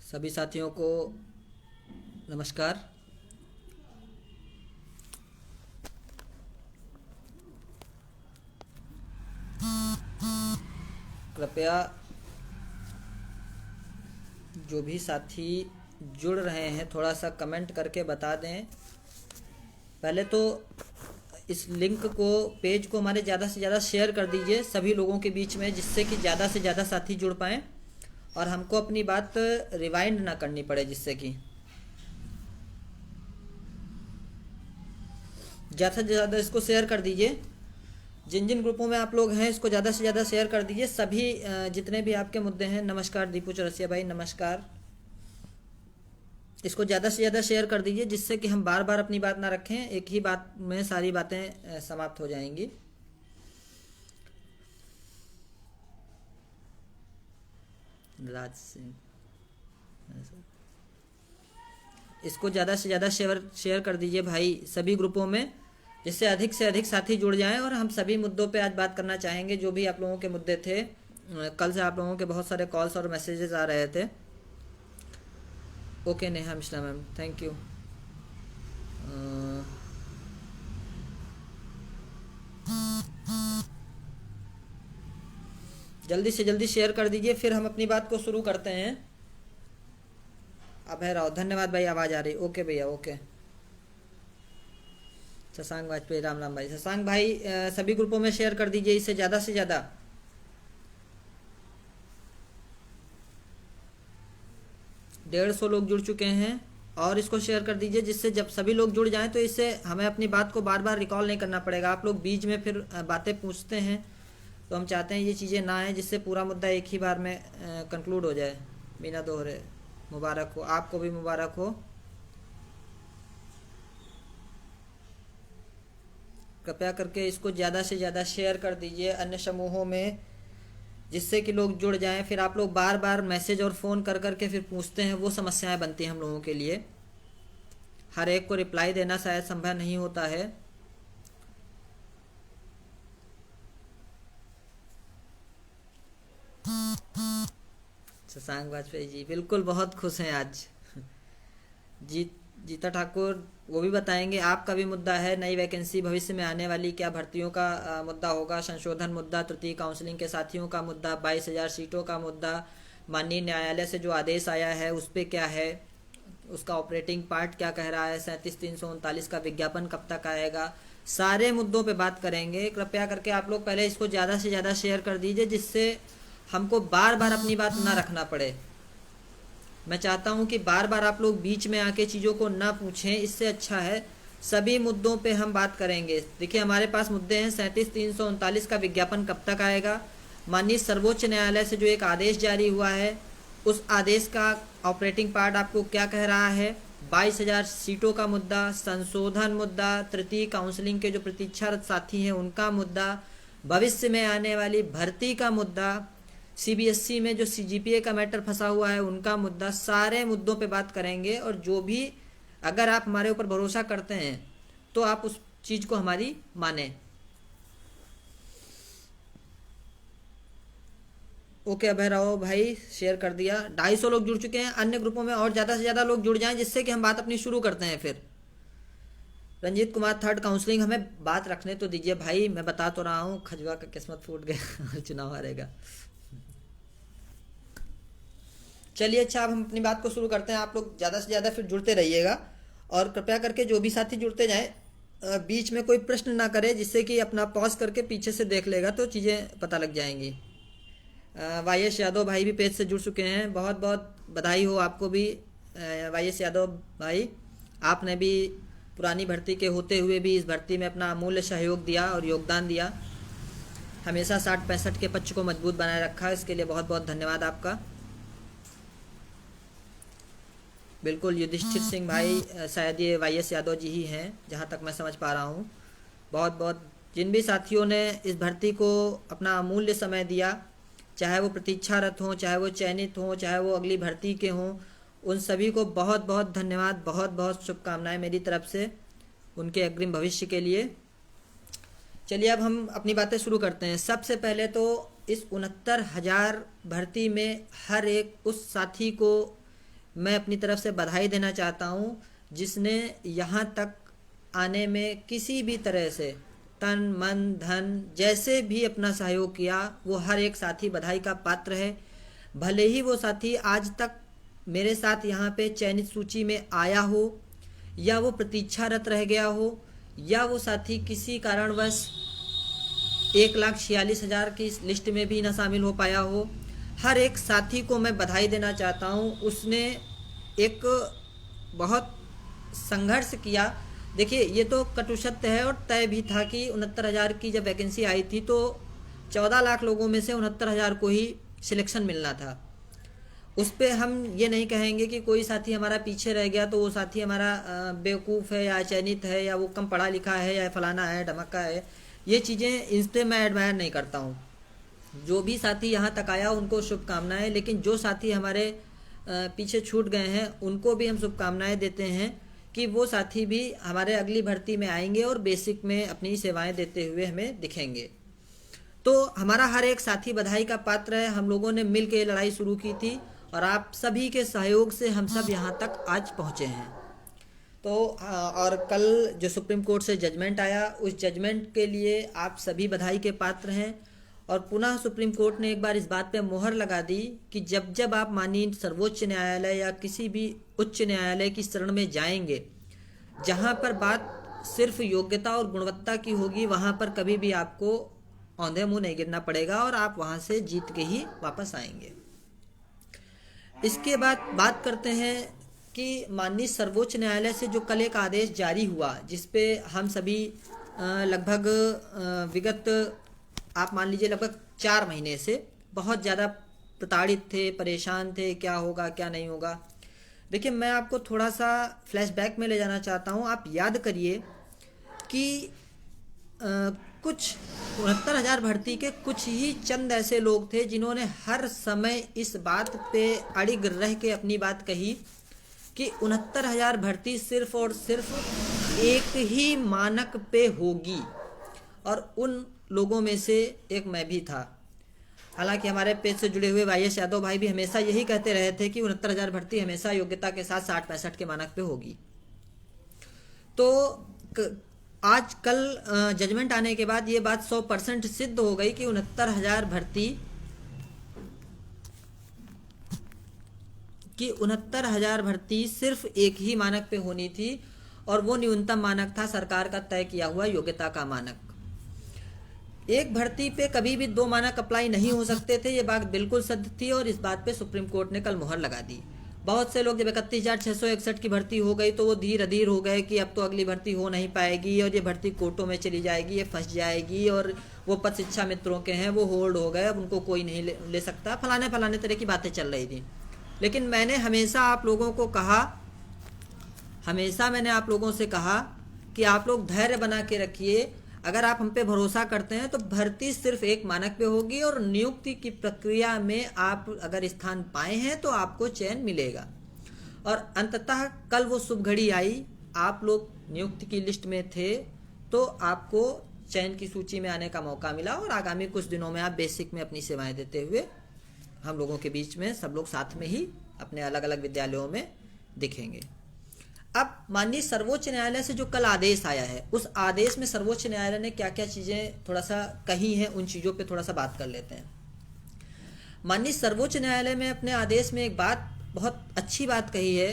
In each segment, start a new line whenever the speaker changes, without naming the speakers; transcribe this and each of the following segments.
सभी साथियों को नमस्कार। कृपया जो भी साथी जुड़ रहे हैं थोड़ा सा कमेंट करके बता दें। पहले तो इस लिंक को, पेज को हमारे ज़्यादा से ज़्यादा शेयर कर दीजिए सभी लोगों के बीच में, जिससे कि ज़्यादा से ज़्यादा साथी जुड़ पाएँ और हमको अपनी बात रिवाइंड ना करनी पड़े, जिससे कि ज़्यादा से ज़्यादा इसको शेयर कर दीजिए। जिन जिन ग्रुपों में आप लोग हैं इसको ज़्यादा से ज़्यादा शेयर कर दीजिए। सभी जितने भी आपके मुद्दे हैं। नमस्कार दीपू चौरसिया भाई, नमस्कार। इसको ज़्यादा से ज़्यादा शेयर कर दीजिए, जिससे कि हम बार बार अपनी बात ना रखें, एक ही बात में सारी बातें समाप्त हो जाएंगी। राज सिंह, इसको ज़्यादा से ज़्यादा शेयर कर दीजिए भाई सभी ग्रुपों में, जिससे अधिक से अधिक साथी जुड़ जाएं और हम सभी मुद्दों पे आज बात करना चाहेंगे। जो भी आप लोगों के मुद्दे थे, कल से आप लोगों के बहुत सारे कॉल्स और मैसेजेस आ रहे थे। Okay Neha Mishra ma'am, thank you. जल्दी से जल्दी शेयर कर दीजिए, फिर हम अपनी बात को शुरू करते हैं। अभय राव, धन्यवाद भाई, आवाज़ आ रही। ओके भैया, ओके। शशांक वाजपेयी, राम राम भाई। शशांक भाई सभी ग्रुपों में शेयर कर दीजिए इसे ज़्यादा से ज़्यादा। 150 लोग जुड़ चुके हैं और इसको शेयर कर दीजिए, जिससे जब सभी लोग जुड़ जाएं तो इससे हमें अपनी बात को बार बार रिकॉल नहीं करना पड़ेगा। आप लोग बीच में फिर बातें पूछते हैं, तो हम चाहते हैं ये चीज़ें ना आए, जिससे पूरा मुद्दा एक ही बार में कंक्लूड हो जाए। बिना दोहरे, मुबारक हो, आपको भी मुबारक हो। कृपया करके इसको ज़्यादा से ज़्यादा शेयर कर दीजिए अन्य समूहों में, जिससे कि लोग जुड़ जाएं। फिर आप लोग बार बार मैसेज और फ़ोन कर कर के फिर पूछते हैं, वो समस्याएं बनती हैं हम लोगों के लिए। हर एक को रिप्लाई देना शायद संभव नहीं होता है। शशांक वाजपेयी जी बिल्कुल बहुत खुश हैं आज। जीता ठाकुर, वो भी बताएंगे। आपका भी मुद्दा है, नई वैकेंसी, भविष्य में आने वाली क्या भर्तियों का मुद्दा होगा, संशोधन मुद्दा, तृतीय काउंसलिंग के साथियों का मुद्दा, 22,000 सीटों का मुद्दा, माननीय न्यायालय से जो आदेश आया है उस पर क्या है, उसका ऑपरेटिंग पार्ट क्या कह रहा है, 37,339 का विज्ञापन कब तक आएगा, सारे मुद्दों पे बात करेंगे। कृपया करके आप लोग पहले इसको ज़्यादा से ज़्यादा शेयर कर दीजिए, जिससे हमको बार बार अपनी बात ना रखना पड़े। मैं चाहता हूं कि बार बार आप लोग बीच में आके चीज़ों को ना पूछें, इससे अच्छा है सभी मुद्दों पे हम बात करेंगे। देखिए हमारे पास मुद्दे हैं, 37,339 का विज्ञापन कब तक आएगा, माननीय सर्वोच्च न्यायालय से जो एक आदेश जारी हुआ है उस आदेश का ऑपरेटिंग पार्ट आपको क्या कह रहा है, 22,000 सीटों का मुद्दा, संशोधन मुद्दा, तृतीय काउंसलिंग के जो प्रतीक्षारत साथी हैं उनका मुद्दा, भविष्य में आने वाली भर्ती का मुद्दा, सीबीएसई में जो सीजीपीए का मैटर फंसा हुआ है उनका मुद्दा, सारे मुद्दों पे बात करेंगे। और जो भी, अगर आप हमारे ऊपर भरोसा करते हैं तो आप उस चीज़ को हमारी माने। ओके अभय राव भाई, शेयर कर दिया। 250 लोग जुड़ चुके हैं। अन्य ग्रुपों में और ज़्यादा से ज़्यादा लोग जुड़ जाएं, जिससे कि हम बात अपनी शुरू करते हैं। फिर रंजीत कुमार, थर्ड काउंसलिंग, हमें बात रखने तो दीजिए भाई। मैं बता तो रहा हूँ, खजवा का किस्मत फूट गया चुनाव हारेगा। चलिए अच्छा, अब हम अपनी बात को शुरू करते हैं। आप लोग ज़्यादा से ज़्यादा फिर जुड़ते रहिएगा और कृपया करके जो भी साथी जुड़ते जाएं बीच में कोई प्रश्न ना करे, जिससे कि अपना पॉज करके पीछे से देख लेगा तो चीज़ें पता लग जाएंगी। वाई.एस. यादव भाई भी पेज से जुड़ चुके हैं, बहुत बहुत बधाई हो आपको भी। वाई.एस. यादव भाई, आपने भी पुरानी भर्ती के होते हुए भी इस भर्ती में अपना अमूल्य सहयोग दिया और योगदान दिया, हमेशा 60-65 के पक्ष को मजबूत बनाए रखा, इसके लिए बहुत बहुत धन्यवाद आपका। बिल्कुल युधिष्ठिर सिंह भाई, शायद ये वाई.एस. यादव जी ही हैं जहाँ तक मैं समझ पा रहा हूँ। बहुत बहुत जिन भी साथियों ने इस भर्ती को अपना अमूल्य समय दिया, चाहे वो प्रतीक्षारत हों, चाहे वो चयनित हों, चाहे वो अगली भर्ती के हों, उन सभी को बहुत बहुत धन्यवाद, बहुत बहुत शुभकामनाएं मेरी तरफ से उनके अग्रिम भविष्य के लिए। चलिए अब हम अपनी बातें शुरू करते हैं। सबसे पहले तो इस 69,000 भर्ती में हर एक उस साथी को मैं अपनी तरफ से बधाई देना चाहता हूँ, जिसने यहाँ तक आने में किसी भी तरह से तन मन धन जैसे भी अपना सहयोग किया, वो हर एक साथी बधाई का पात्र है। भले ही वो साथी आज तक मेरे साथ यहाँ पे चयनित सूची में आया हो, या वो प्रतीक्षारत रह गया हो, या वो साथी किसी कारणवश 1,46,000 की लिस्ट में भी ना शामिल हो पाया हो, हर एक साथी को मैं बधाई देना चाहता हूँ। उसने एक बहुत संघर्ष किया। देखिए, ये तो कटु सत्य है और तय भी था कि 69,000 की जब वैकेंसी आई थी तो 14 लाख लोगों में से 69,000 को ही सिलेक्शन मिलना था। उस पर हम ये नहीं कहेंगे कि कोई साथी हमारा पीछे रह गया तो वो साथी हमारा बेवकूफ़ है या चयनित है या वो कम पढ़ा लिखा है या फलाना है ढमक्का है। ये चीज़ें, इस पर मैं एडमायर नहीं करता हूँ। जो भी साथी यहाँ तक आया उनको शुभकामनाएं, लेकिन जो साथी हमारे पीछे छूट गए हैं उनको भी हम शुभकामनाएं देते हैं कि वो साथी भी हमारे अगली भर्ती में आएंगे और बेसिक में अपनी सेवाएं देते हुए हमें दिखेंगे। तो हमारा हर एक साथी बधाई का पात्र है। हम लोगों ने मिल के लड़ाई शुरू की थी और आप सभी के सहयोग से हम सब यहाँ तक आज पहुँचे हैं। तो और कल जो सुप्रीम कोर्ट से जजमेंट आया, उस जजमेंट के लिए आप सभी बधाई के पात्र हैं। और पुनः सुप्रीम कोर्ट ने एक बार इस बात पे मोहर लगा दी कि जब जब आप माननीय सर्वोच्च न्यायालय या किसी भी उच्च न्यायालय की शरण में जाएंगे, जहां पर बात सिर्फ योग्यता और गुणवत्ता की होगी, वहां पर कभी भी आपको औंधे मुंह नहीं गिरना पड़ेगा और आप वहां से जीत के ही वापस आएंगे। इसके बाद बात करते हैं कि माननीय सर्वोच्च न्यायालय से जो कल एक आदेश जारी हुआ, जिसपे हम सभी लगभग विगत आप मान लीजिए लगभग 4 महीने से बहुत ज़्यादा प्रताड़ित थे, परेशान थे, क्या होगा क्या नहीं होगा। देखिए, मैं आपको थोड़ा सा फ्लैशबैक में ले जाना चाहता हूँ। आप याद करिए कि कुछ 69,000 भर्ती के कुछ ही चंद ऐसे लोग थे जिन्होंने हर समय इस बात पे अड़िग रह के अपनी बात कही कि 69,000 भर्ती सिर्फ और सिर्फ एक ही मानक पे होगी, और उन लोगों में से एक मैं भी था। हालांकि हमारे पेज से जुड़े हुए YS यादव भाई भी हमेशा यही कहते रहे थे कि 69,000 भर्ती हमेशा योग्यता के साथ 60-65 के मानक पे होगी। तो आज कल जजमेंट आने के बाद ये बात 100% सिद्ध हो गई कि 69,000 भर्ती सिर्फ एक ही मानक पे होनी थी, और वो न्यूनतम मानक था सरकार का तय किया हुआ योग्यता का मानक। एक भर्ती पे कभी भी 2 मानक अप्लाई नहीं हो सकते थे। ये बात बिल्कुल सत्य थी और इस बात पे सुप्रीम कोर्ट ने कल मुहर लगा दी। बहुत से लोग जब 31,661 की भर्ती हो गई तो वो धीर अधीर हो गए कि अब तो अगली भर्ती हो नहीं पाएगी और ये भर्ती कोर्टों में चली जाएगी, ये फंस जाएगी, और वो पद शिक्षा मित्रों के हैं वो होल्ड हो गए, अब उनको कोई नहीं ले सकता, फलाने फलाने तरह की बातें चल रही थी। लेकिन मैंने हमेशा आप लोगों को कहा, हमेशा मैंने आप लोगों से कहा कि आप लोग धैर्य बना के रखिए। अगर आप हम पे भरोसा करते हैं तो भर्ती सिर्फ एक मानक पे होगी और नियुक्ति की प्रक्रिया में आप अगर स्थान पाए हैं तो आपको चयन मिलेगा। और अंततः कल वो शुभ घड़ी आई, आप लोग नियुक्ति की लिस्ट में थे तो आपको चयन की सूची में आने का मौका मिला, और आगामी कुछ दिनों में आप बेसिक में अपनी सेवाएं देते हुए हम लोगों के बीच में सब लोग साथ में ही अपने अलग अलग विद्यालयों में दिखेंगे। अब माननीय सर्वोच्च न्यायालय से जो कल आदेश आया है, उस आदेश में सर्वोच्च न्यायालय ने क्या क्या चीज़ें थोड़ा सा कही हैं, उन चीज़ों पे थोड़ा सा बात कर लेते हैं। माननीय सर्वोच्च न्यायालय में अपने आदेश में एक बात, बहुत अच्छी बात कही है।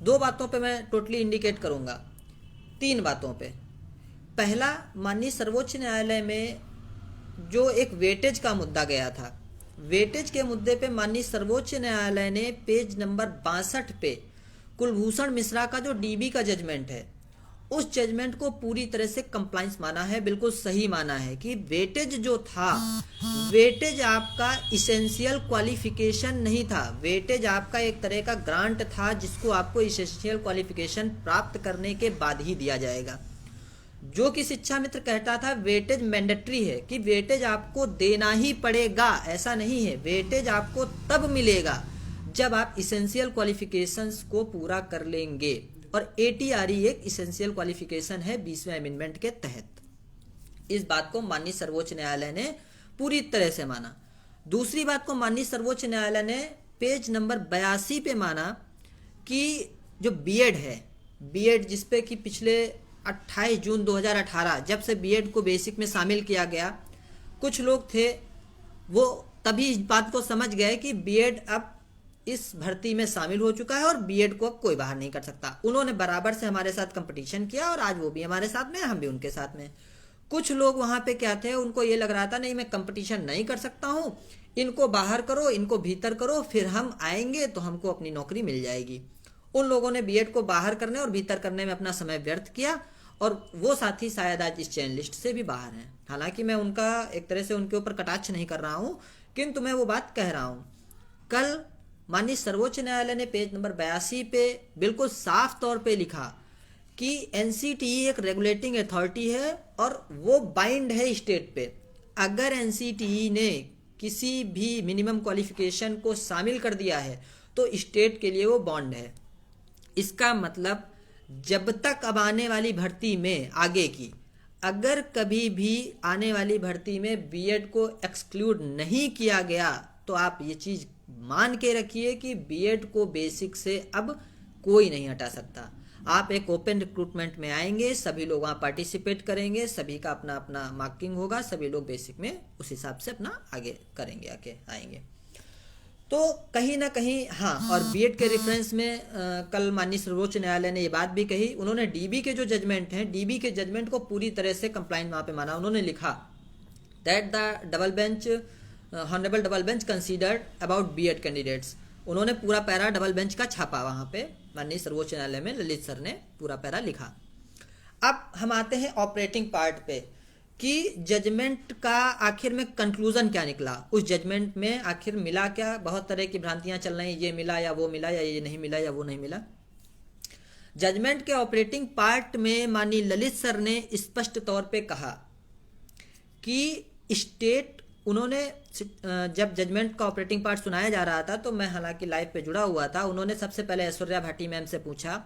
2 बातों पे मैं टोटली इंडिकेट करूँगा, 3 बातों पे। पहला, माननीय सर्वोच्च न्यायालय में जो एक वेटेज का मुद्दा गया था, वेटेज के मुद्दे पे माननीय सर्वोच्च न्यायालय ने पेज नंबर 62 पे कुलभूषण मिश्रा का जो DB का जजमेंट है, उस जजमेंट को पूरी तरह से कंप्लाइंस माना है, बिल्कुल सही माना है कि वेटेज जो था, वेटेज आपका इसेंशियल क्वालिफिकेशन नहीं था, वेटेज आपका एक तरह का ग्रांट था जिसको आपको इसेंशियल क्वालिफिकेशन प्राप्त करने के बाद ही दिया जाएगा। जो कि शिक्षा मित्र कहता था वेटेज मैंडेटरी है, कि वेटेज आपको देना ही पड़ेगा, ऐसा नहीं है। वेटेज आपको तब मिलेगा जब आप इसेंशियल क्वालिफिकेशंस को पूरा कर लेंगे, और ATRE एक इसेंशियल क्वालिफिकेशन है 20वें अमेंडमेंट के तहत। इस बात को माननीय सर्वोच्च न्यायालय ने पूरी तरह से माना। दूसरी बात को माननीय सर्वोच्च न्यायालय ने पेज नंबर 82 पे माना कि जो बीएड है, बीएड जिस पे कि पिछले 28 जून 2018 जब से बीएड को बेसिक में शामिल किया गया, कुछ लोग थे वो तभी इस बात को समझ गए कि बीएड अब इस भर्ती में शामिल हो चुका है और बीएड को अब कोई बाहर नहीं कर सकता। उन्होंने बराबर से हमारे साथ कंपटीशन किया और आज वो भी हमारे साथ में, हम भी उनके साथ में। कुछ लोग वहां पे क्या थे, उनको ये लग रहा था नहीं मैं कंपटीशन नहीं कर सकता हूँ, इनको बाहर करो, इनको भीतर करो, फिर हम आएंगे तो हमको अपनी नौकरी मिल जाएगी। उन लोगों ने बीएड को बाहर करने और भीतर करने में अपना समय व्यर्थ किया और वो साथी शायद आज इस चयन लिस्ट से भी बाहर हैं। हालांकि मैं उनका एक तरह से उनके ऊपर कटाक्ष नहीं कर रहा हूँ, किंतु मैं वो बात कह रहा हूँ। कल माननीय सर्वोच्च न्यायालय ने पेज नंबर 82 पे बिल्कुल साफ तौर पे लिखा कि एनसीटीई एक रेगुलेटिंग अथॉरिटी है और वो बाइंड है स्टेट पे। अगर एनसीटीई ने किसी भी मिनिमम क्वालिफिकेशन को शामिल कर दिया है तो स्टेट के लिए वो बॉन्ड है। इसका मतलब जब तक अब आने वाली भर्ती में आगे की, अगर कभी भी आने वाली भर्ती में बीएड को एक्सक्लूड नहीं किया गया तो आप ये चीज मान के रखिए कि बीएड को बेसिक से अब कोई नहीं हटा सकता। आप एक ओपन रिक्रूटमेंट में आएंगे, सभी लोग वहां पार्टिसिपेट करेंगे, सभी का अपना अपना मार्किंग होगा, सभी लोग बेसिक में उस हिसाब से अपना आगे करेंगे, आगे आएंगे। तो कहीं ना कहीं हाँ, और बीएड के रेफरेंस में कल माननीय सर्वोच्च न्यायालय ने ये बात भी कही। उन्होंने डीबी के जो जजमेंट हैं, डीबी के जजमेंट को पूरी तरह से कंप्लाइंट वहां पे माना। उन्होंने लिखा that the double bench honourable double bench considered about BEd candidates. उन्होंने पूरा पैरा डबल बेंच का छापा वहां पे माननीय सर्वोच्च न्यायालय में, ललित सर ने पूरा पैरा लिखा। अब हम आते हैं ऑपरेटिंग पार्ट पे कि जजमेंट का आखिर में कंक्लूजन क्या निकला, उस जजमेंट में आखिर मिला क्या। बहुत तरह की भ्रांतियां चल रही, ये मिला या वो मिला, या ये नहीं मिला या वो नहीं मिला। जजमेंट के ऑपरेटिंग पार्ट में माननीय ललित सर ने स्पष्ट तौर पे कहा कि स्टेट, उन्होंने जब जजमेंट का ऑपरेटिंग पार्ट सुनाया जा रहा था तो मैं हालांकि लाइव पे जुड़ा हुआ था, उन्होंने सबसे पहले ऐश्वर्या भाटी मैम से पूछा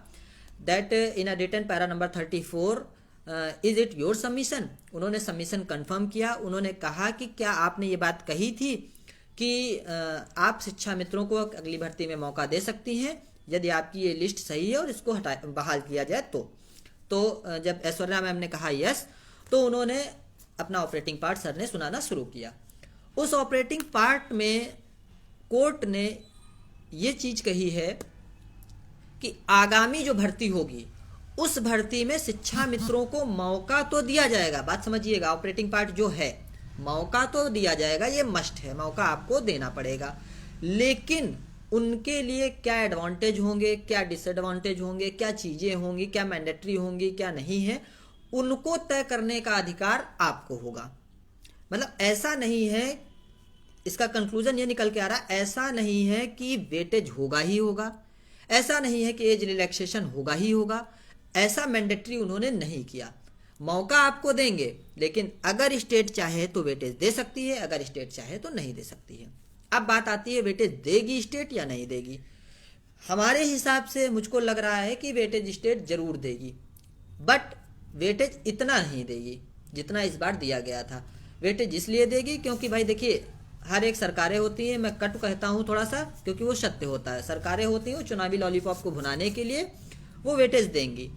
that in a written para number 34 is it your submission. उन्होंने सबमिशन कंफर्म किया। उन्होंने कहा कि क्या आपने ये बात कही थी कि आप शिक्षा मित्रों को अगली भर्ती में मौका दे सकती हैं यदि आपकी ये लिस्ट सही है और इसको बहाल किया जाए तो जब ऐश्वर्या मैम ने कहा यस, तो उन्होंने अपना ऑपरेटिंग पार्ट सर ने सुनाना शुरू किया। उस ऑपरेटिंग पार्ट में कोर्ट ने ये चीज कही है कि आगामी जो भर्ती होगी उस भर्ती में शिक्षा मित्रों को मौका तो दिया जाएगा। बात समझिएगा, ऑपरेटिंग पार्ट जो है, मौका तो दिया जाएगा, ये मस्ट है, मौका आपको देना पड़ेगा। लेकिन उनके लिए क्या एडवांटेज होंगे, क्या डिसएडवांटेज होंगे, क्या चीजें होंगी, क्या मैंडेटरी होंगी, क्या नहीं है, उनको तय करने का अधिकार आपको होगा। मतलब ऐसा नहीं है, इसका कंक्लूजन ये निकल के आ रहा है, ऐसा नहीं है कि वेटेज होगा ही होगा, ऐसा नहीं है कि एज रिलैक्सेशन होगा ही होगा, ऐसा मैंडेटरी उन्होंने नहीं किया। मौका आपको देंगे, लेकिन अगर स्टेट चाहे तो वेटेज दे सकती है, अगर स्टेट चाहे तो नहीं दे सकती है। अब बात आती है वेटेज देगी स्टेट या नहीं देगी। हमारे हिसाब से मुझको लग रहा है कि वेटेज स्टेट जरूर देगी, बट वेटेज इतना नहीं देगी जितना इस बार दिया गया था। वेटेज इसलिए देगी क्योंकि भाई देखिए, हर एक सरकारें होती हैं, मैं कट कहता हूं थोड़ा सा क्योंकि वो सत्य होता है, सरकारें होती हैं चुनावी लॉलीपॉप को भुनाने के लिए वो वेटेज देंगी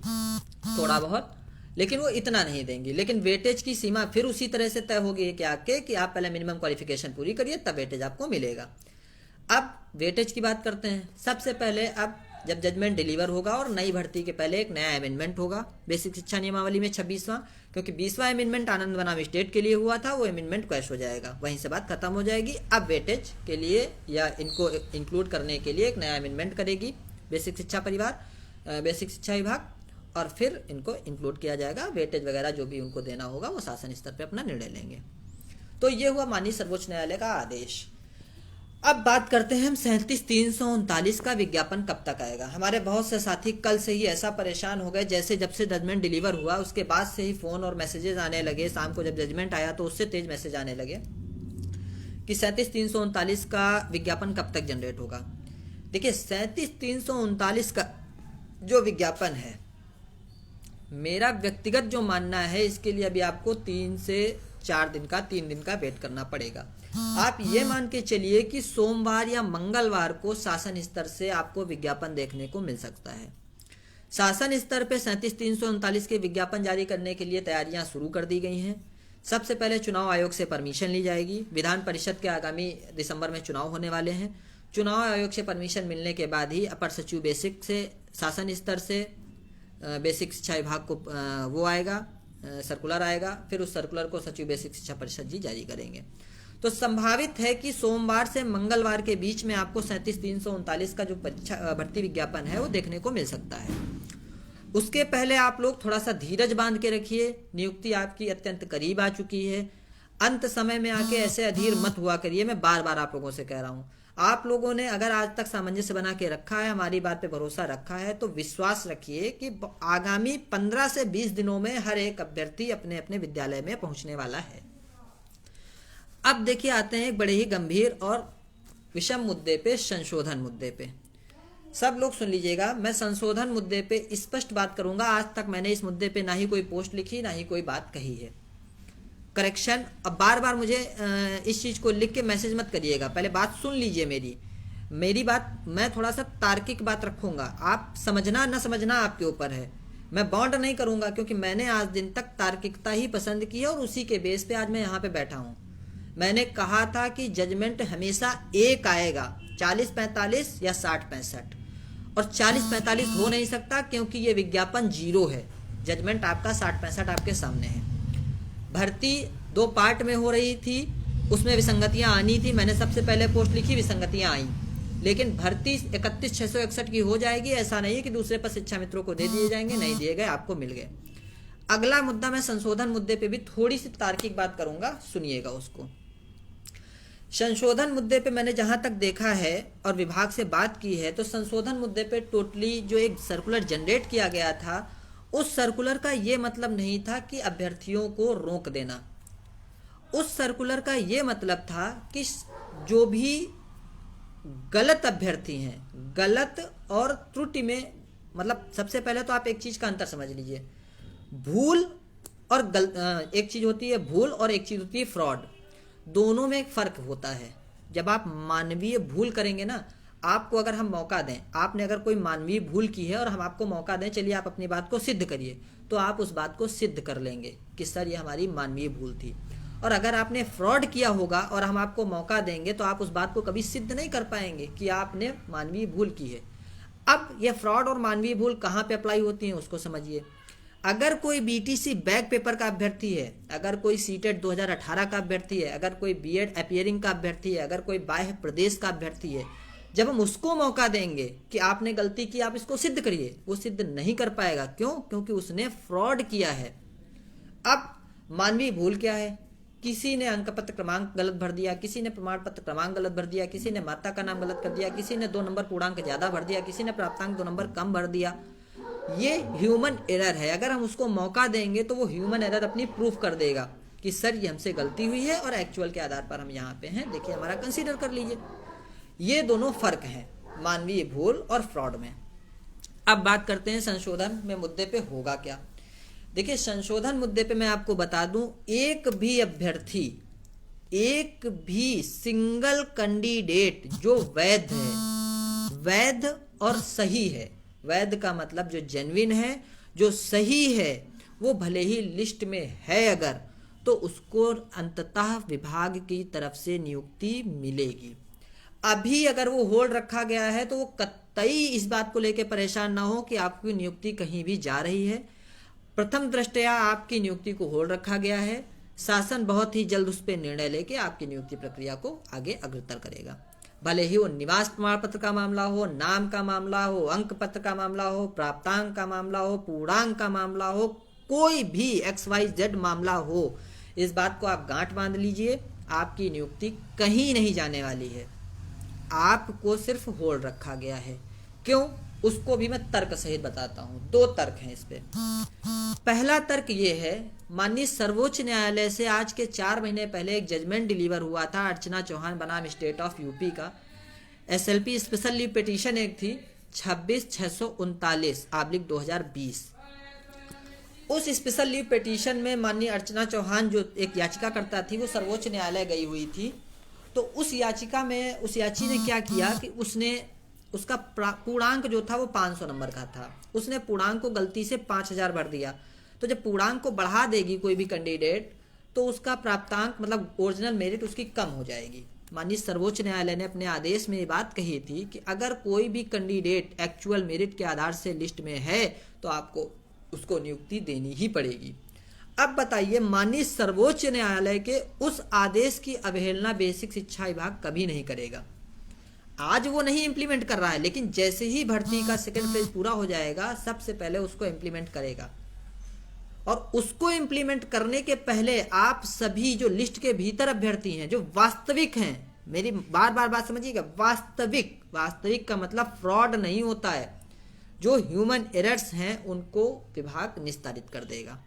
थोड़ा बहुत, लेकिन वो इतना नहीं देंगी। लेकिन वेटेज की सीमा फिर उसी तरह से तय होगी कि आप पहले मिनिमम क्वालिफिकेशन पूरी करिए तब वेटेज आपको मिलेगा। अब वेटेज की बात करते हैं। सबसे पहले अब जब जजमेंट डिलीवर होगा और नई भर्ती के पहले एक नया अमेंडमेंट होगा बेसिक शिक्षा नियमावली में 26वां, क्योंकि 20वां अमेंडमेंट आनंद बनाम स्टेट के लिए हुआ था, वो अमेंडमेंट क्रैश हो जाएगा, वहीं से बात खत्म हो जाएगी। अब वेटेज के लिए या इनको इंक्लूड करने के लिए एक नया अमेंडमेंट करेगी बेसिक शिक्षा विभाग और फिर इनको इंक्लूड किया जाएगा। वेटेज वगैरह जो भी उनको देना होगा वो शासन स्तर पे अपना निर्णय लेंगे। तो ये हुआ माननीय सर्वोच्च न्यायालय का आदेश। अब बात करते हैं हम 37,339 का विज्ञापन कब तक आएगा। हमारे बहुत से साथी कल से ही ऐसा परेशान हो गए, जैसे जब से जजमेंट डिलीवर हुआ उसके बाद से ही फोन और मैसेजेस आने लगे। शाम को जब जजमेंट आया तो उससे तेज मैसेज आने लगे कि 37,339 का विज्ञापन कब तक जनरेट होगा। देखिए 37,339 का जो विज्ञापन है, मेरा व्यक्तिगत जो मानना है, इसके लिए अभी आपको 3 से 4 दिन का 3 दिन का वेट करना पड़ेगा। आप ये मान के चलिए कि सोमवार या मंगलवार को शासन स्तर से आपको विज्ञापन देखने को मिल सकता है। शासन स्तर पे 37,339 के विज्ञापन जारी करने के लिए तैयारियां शुरू कर दी गई हैं। सबसे पहले चुनाव आयोग से परमिशन ली जाएगी। विधान परिषद के आगामी दिसंबर में चुनाव होने वाले हैं। चुनाव आयोग से परमिशन मिलने के बाद ही अपर सचिव बेसिक से शासन स्तर से बेसिक शिक्षा विभाग को वो आएगा, सर्कुलर आएगा। फिर उस सर्कुलर को सचिव बेसिक शिक्षा परिषद जी जारी करेंगे। तो संभावित है कि सोमवार से मंगलवार के बीच में आपको 37,339 का जो परीक्षा भर्ती विज्ञापन है वो देखने को मिल सकता है। उसके पहले आप लोग थोड़ा सा धीरज बांध के रखिए। नियुक्ति आपकी अत्यंत करीब आ चुकी है। अंत समय में आके ऐसे अधीर मत हुआ करिए। मैं बार बार आप लोगों से कह रहा हूँ, आप लोगों ने अगर आज तक सामंजस्य बना के रखा है, हमारी बात पे भरोसा रखा है, तो विश्वास रखिए कि आगामी 15 से 20 दिनों में हर एक अभ्यर्थी अपने अपने विद्यालय में पहुंचने वाला है। अब देखिए आते हैं एक बड़े ही गंभीर और विषम मुद्दे पे, संशोधन मुद्दे पे। सब लोग सुन लीजिएगा, मैं संशोधन मुद्दे पे स्पष्ट बात करूंगा। आज तक मैंने इस मुद्दे पे ना ही कोई पोस्ट लिखी, ना ही कोई बात कही है। करेक्शन, अब बार बार मुझे इस चीज को लिख के मैसेज मत करिएगा, पहले बात सुन लीजिए मेरी बात। मैं थोड़ा सा तार्किक बात रखूंगा, आप समझना न समझना आपके ऊपर है। मैं बॉन्ड नहीं करूंगा, क्योंकि मैंने आज दिन तक तार्किकता ही पसंद की है और उसी के बेस पे आज मैं यहाँ पे बैठा हूँ। मैंने कहा था कि जजमेंट हमेशा एक आएगा, 40-45 या 60-65, और 40-45 हो नहीं सकता, क्योंकि ये विज्ञापन 0 है। जजमेंट आपका 60-65 आपके सामने है। भर्ती 2 पार्ट में हो रही थी, उसमें विसंगतियां आनी थी। मैंने सबसे पहले पोस्ट लिखी, विसंगतियां आई, लेकिन भर्ती 31,661 की हो जाएगी। ऐसा नहीं है कि दूसरे पर शिक्षा मित्रों को दे दिए जाएंगे, नहीं दिए गए, आपको मिल गए। अगला मुद्दा, मैं संशोधन मुद्दे पे भी थोड़ी सी तार्किक बात करूंगा, सुनिएगा उसको। संशोधन मुद्दे पे मैंने जहां तक देखा है और विभाग से बात की है, तो संशोधन मुद्दे पे टोटली जो एक सर्कुलर जनरेट किया गया था, उस सर्कुलर का ये मतलब नहीं था कि अभ्यर्थियों को रोक देना। उस सर्कुलर का ये मतलब था कि जो भी गलत अभ्यर्थी हैं, गलत और त्रुटि में, मतलब सबसे पहले तो आप एक चीज का अंतर समझ लीजिए। भूल और एक चीज होती है भूल और एक चीज होती है फ्रॉड। दोनों में एक फर्क होता है। जब आप मानवीय भूल करेंगे ना, आपको अगर हम मौका दें, आपने अगर कोई मानवीय भूल की है और हम आपको मौका दें, चलिए आप अपनी बात को सिद्ध करिए, तो आप उस बात को सिद्ध कर लेंगे कि सर ये हमारी मानवीय भूल थी। और अगर आपने फ्रॉड किया होगा और हम आपको मौका देंगे, तो आप उस बात को कभी सिद्ध नहीं कर पाएंगे कि आपने मानवीय भूल की है। अब ये फ्रॉड और मानवीय भूल कहाँ पे अप्लाई होती है उसको समझिए। अगर कोई बीटीसी बैक पेपर का अभ्यर्थी है, अगर कोई सीटेट 2018 का अभ्यर्थी है, अगर कोई बीएड अपीयरिंग का अभ्यर्थी है, अगर कोई बाह्य प्रदेश का अभ्यर्थी है, जब हम उसको मौका देंगे कि आपने गलती की, आप इसको सिद्ध करिए, वो सिद्ध नहीं कर पाएगा। क्यों? क्योंकि उसने फ्रॉड किया है। अब मानवीय भूल क्या है? किसी ने अंक पत्र क्रमांक गलत भर दिया, किसी ने प्रमाण पत्र क्रमांक गलत भर दिया, किसी ने माता का नाम गलत कर दिया, किसी ने 2 नंबर पूर्णांक ज्यादा भर दिया, किसी ने प्राप्तांक 2 नंबर कम भर दिया। ये ह्यूमन एरर है। अगर हम उसको मौका देंगे तो वो ह्यूमन एरर अपनी प्रूफ कर देगा कि सर ये हमसे गलती हुई है और एक्चुअल के आधार पर हम यहाँ पे हैं, देखिए हमारा कंसीडर कर लीजिए। ये दोनों फर्क हैं मानवीय भूल और फ्रॉड में। अब बात करते हैं संशोधन में मुद्दे पे होगा क्या। देखिए संशोधन मुद्दे पे मैं आपको बता दूं, एक भी अभ्यर्थी, एक भी सिंगल कैंडिडेट जो वैध है, वैध और सही है, वैध का मतलब जो जेन्युइन है, जो सही है, वो भले ही लिस्ट में है अगर, तो उसको अंततः विभाग की तरफ से नियुक्ति मिलेगी। अभी अगर वो होल्ड रखा गया है तो वो कतई इस बात को लेकर परेशान ना हो कि आपकी नियुक्ति कहीं भी जा रही है। प्रथम दृष्टया आपकी नियुक्ति को होल्ड रखा गया है। शासन बहुत ही जल्द उस पर निर्णय लेके आपकी नियुक्ति प्रक्रिया को आगे अग्रतर करेगा। भले ही वो निवास प्रमाण पत्र का मामला हो, नाम का मामला हो, अंक पत्र का मामला हो, प्राप्तांक का मामला हो, पूर्णांक का मामला हो, कोई भी XYZ मामला हो, इस बात को आप गांठ बांध लीजिए, आपकी नियुक्ति कहीं नहीं जाने वाली है। आपको सिर्फ होल्ड रखा गया है। क्यों? उसको भी मैं तर्क सहित बताता हूं। 2 तर्क हैं इस पे। पहला तर्क ये है, माननीय सर्वोच्च न्यायालय से आज के 4 महीने पहले एक जजमेंट डिलीवर हुआ था अर्चना चौहान बनाम स्टेट ऑफ यूपी का। SLP स्पेशल लीव पिटीशन एक थी 26,639/2020। उस स्पेशल लीव पिटीशन में माननीय अर्चना चौहान जो एक याचिकाकर्ता थी वो सर्वोच्च न्यायालय गई हुई थी। तो उस याचिका में उस याची ने क्या किया कि उसने उसका पूर्णांक जो था वो 500 नंबर का था, उसने पूर्णांक को गलती से 5000 भर दिया। तो जब पूर्णांक को बढ़ा देगी कोई भी कैंडिडेट तो उसका प्राप्तांक मतलब ओरिजिनल मेरिट उसकी कम हो जाएगी। माननीय सर्वोच्च न्यायालय ने अपने आदेश में ये बात कही थी कि अगर कोई भी कैंडिडेट एक्चुअल मेरिट के आधार से लिस्ट में है तो आपको उसको नियुक्ति देनी ही पड़ेगी। अब बताइए, माननीय सर्वोच्च न्यायालय के उस आदेश की अवहेलना बेसिक शिक्षा विभाग कभी नहीं करेगा। आज वो नहीं इंप्लीमेंट कर रहा है, लेकिन जैसे ही भर्ती का सेकेंड फेज पूरा हो जाएगा सबसे पहले उसको इंप्लीमेंट करेगा। और उसको इंप्लीमेंट करने के पहले आप सभी जो लिस्ट के भीतर अभ्यर्थी हैं, जो वास्तविक हैं, मेरी बार बार बात समझिएगा, वास्तविक का मतलब फ्रॉड नहीं होता है, जो ह्यूमन एरर्स हैं उनको विभाग निस्तारित कर देगा।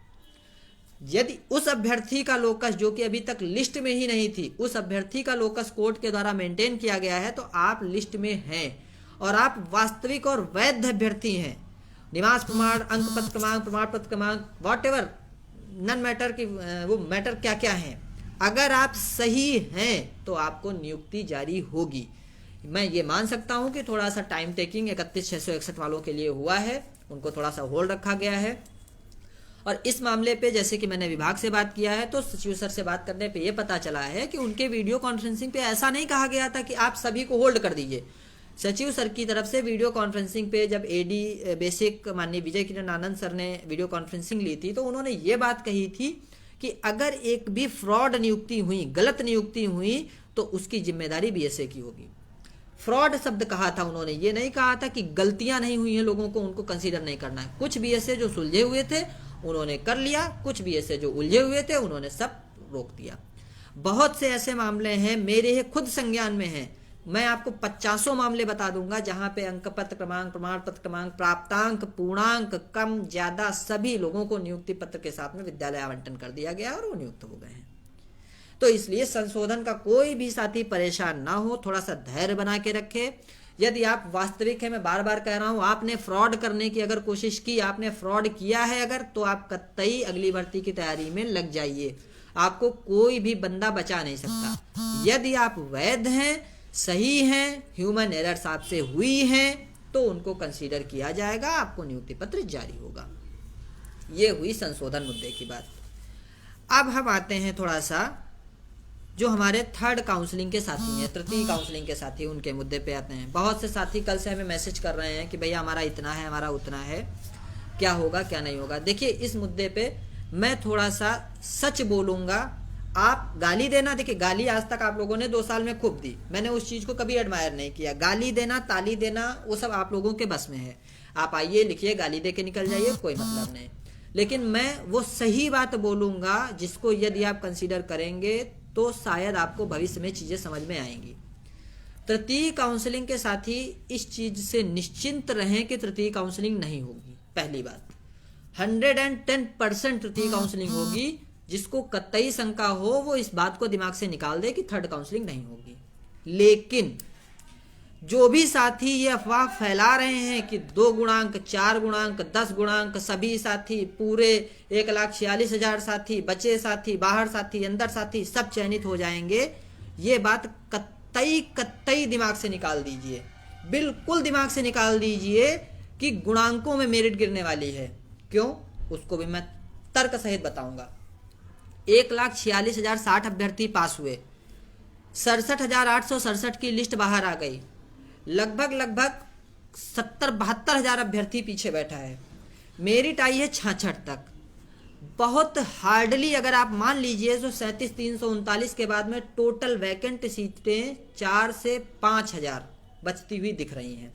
यदि उस अभ्यर्थी का लोकस जो कि अभी तक लिस्ट में ही नहीं थी, उस अभ्यर्थी का लोकस कोर्ट के द्वारा मेंटेन किया गया है तो आप लिस्ट में हैं और आप वास्तविक और वैध अभ्यर्थी हैं। निवास प्रमाण, अंक पत्र क्रमांक, प्रमाण पत्र क्रमांक, वॉट एवर नन मैटर की वो मैटर क्या क्या है, अगर आप सही हैं तो आपको नियुक्ति जारी होगी। मैं ये मान सकता हूं कि थोड़ा सा टाइम टेकिंग 31,661 वालों के लिए हुआ है, उनको थोड़ा सा होल्ड रखा गया है। और इस मामले पे जैसे कि मैंने विभाग से बात किया है तो सचिव सर से बात करने पे ये पता चला है कि उनके वीडियो कॉन्फ्रेंसिंग पे ऐसा नहीं कहा गया था कि आप सभी को होल्ड कर दीजिए। सचिव सर की तरफ से वीडियो कॉन्फ्रेंसिंग पे जब एडी बेसिक माननीय विजय किरण आनंद सर ने वीडियो कॉन्फ्रेंसिंग ली थी तो उन्होंने ये बात कही थी कि अगर एक भी फ्रॉड नियुक्ति हुई, गलत नियुक्ति हुई तो उसकी जिम्मेदारी बीएसए की होगी। फ्रॉड शब्द कहा था उन्होंने, ये नहीं कहा था कि गलतियां नहीं हुई हैं लोगों को उनको कंसीडर नहीं करना है। कुछ बीएसए जो सुलझे हुए थे उन्होंने कर लिया, कुछ बीएसए जो उलझे हुए थे उन्होंने सब रोक दिया। बहुत से ऐसे मामले हैं, मेरे खुद संज्ञान में हैं, मैं आपको 50 मामले बता दूंगा जहां पे अंक पत्र क्रमांक, प्रमाण पत्र क्रमांक, प्राप्तांक, पूर्णांक कम ज्यादा सभी लोगों को नियुक्ति पत्र के साथ में विद्यालय आवंटन कर दिया गया और वो नियुक्त हो गए हैं। तो इसलिए संशोधन का कोई भी साथी परेशान ना हो, थोड़ा सा धैर्य बना के रखे। यदि आप वास्तविक है, मैं बार बार कह रहा हूं, आपने फ्रॉड करने की अगर कोशिश की, आपने फ्रॉड किया है अगर, तो आप कतई अगली भर्ती की तैयारी में लग जाइए, आपको कोई भी बंदा बचा नहीं सकता। यदि आप वैध हैं, सही हैं, ह्यूमन एरर्स आपसे हुई हैं तो उनको कंसीडर किया जाएगा, आपको नियुक्ति पत्र जारी होगा। ये हुई संशोधन मुद्दे की बात। अब हम आते हैं थोड़ा सा जो हमारे थर्ड काउंसलिंग के साथी हैं, तृतीय काउंसलिंग के साथी, उनके मुद्दे पे आते हैं। बहुत से साथी कल से हमें मैसेज कर रहे हैं कि भैया हमारा इतना है, हमारा उतना है, क्या होगा क्या नहीं होगा। देखिए इस मुद्दे पे मैं थोड़ा सा सच बोलूंगा। आप गाली देना, देखिए गाली आज तक आप लोगों ने 2 साल में खूब दी, मैंने उस चीज को कभी एडमायर नहीं किया। गाली देना, ताली देना, वो सब आप लोगों के बस में है। आप आइए लिखिए, गाली दे के निकल जाइए, कोई मतलब नहीं। लेकिन मैं वो सही बात बोलूंगा जिसको यदि आप कंसीडर करेंगे तो शायद आपको भविष्य में चीजें समझ में आएंगी। तृतीय काउंसलिंग के साथी इस चीज से निश्चिंत रहें कि तृतीय काउंसलिंग नहीं होगी। पहली बात, 110% तृतीय काउंसलिंग होगी। जिसको कतई शंका हो वो इस बात को दिमाग से निकाल दे कि थर्ड काउंसलिंग नहीं होगी। लेकिन जो भी साथी ये अफवाह फैला रहे हैं कि 2 गुणांक, 4 गुणांक, 10 गुणांक, सभी साथी पूरे 1,46,000 साथी, बचे साथी, बाहर साथी, अंदर साथी सब चयनित हो जाएंगे, ये बात कतई दिमाग से निकाल दीजिए, बिल्कुल दिमाग से निकाल दीजिए कि गुणांकों में मेरिट गिरने वाली है। क्यों, उसको भी मैं तर्क सहित बताऊंगा। 1,46,060 अभ्यर्थी पास हुए, 67,867 की लिस्ट बाहर आ गई, लगभग 70-72 अभ्यर्थी पीछे बैठा है, मेरिट आई है 66 तक। बहुत हार्डली अगर आप मान लीजिए तो 37,339 के बाद में टोटल वैकेंट सीटें 4 से 5,000 बचती हुई दिख रही हैं।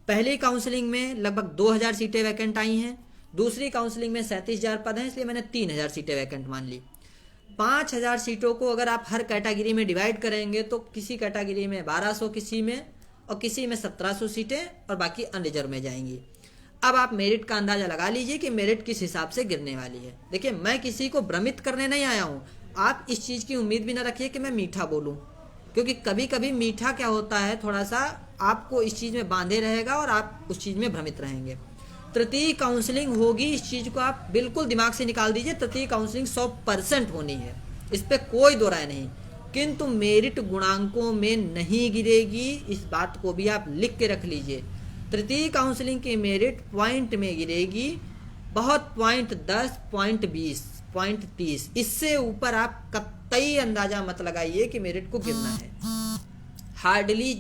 पहली काउंसलिंग में लगभग 2,000 सीटें वैकेंट आई हैं, दूसरी काउंसलिंग में 37,000 पद हैं, इसलिए मैंने 3,000 सीटें वैकेंट मान ली। 5,000 सीटों को अगर आप हर कैटेगरी में डिवाइड करेंगे तो किसी कैटेगरी में 1,200, किसी में और किसी में 1,700 सीटें और बाकी अनरिजर्व में जाएंगी। अब आप मेरिट का अंदाजा लगा लीजिए कि मेरिट किस हिसाब से गिरने वाली है। देखिए मैं किसी को भ्रमित करने नहीं आया हूं, आप इस चीज की उम्मीद भी ना रखिए कि मैं मीठा बोलूं, क्योंकि कभी कभी मीठा क्या होता है, थोड़ा सा आपको इस चीज में बांधे रहेगा और आप उस चीज में भ्रमित रहेंगे। तृतीय काउंसलिंग होगी, इस चीज़ को आप बिल्कुल दिमाग से निकाल दीजिए। तृतीय काउंसलिंग 100% होनी है, इस पर कोई दो राय नहीं। किंतु मेरिट गुणांकों में नहीं गिरेगी, इस बात को भी आप लिख के रख लीजिए। तृतीय काउंसलिंग की मेरिट पॉइंट में गिरेगी, बहुत पॉइंट 10, पॉइंट 20, पॉइंट 30, इससे ऊपर आप कतई अंदाजा मत लगाइए कि मेरिट को गिरना है। हार्डली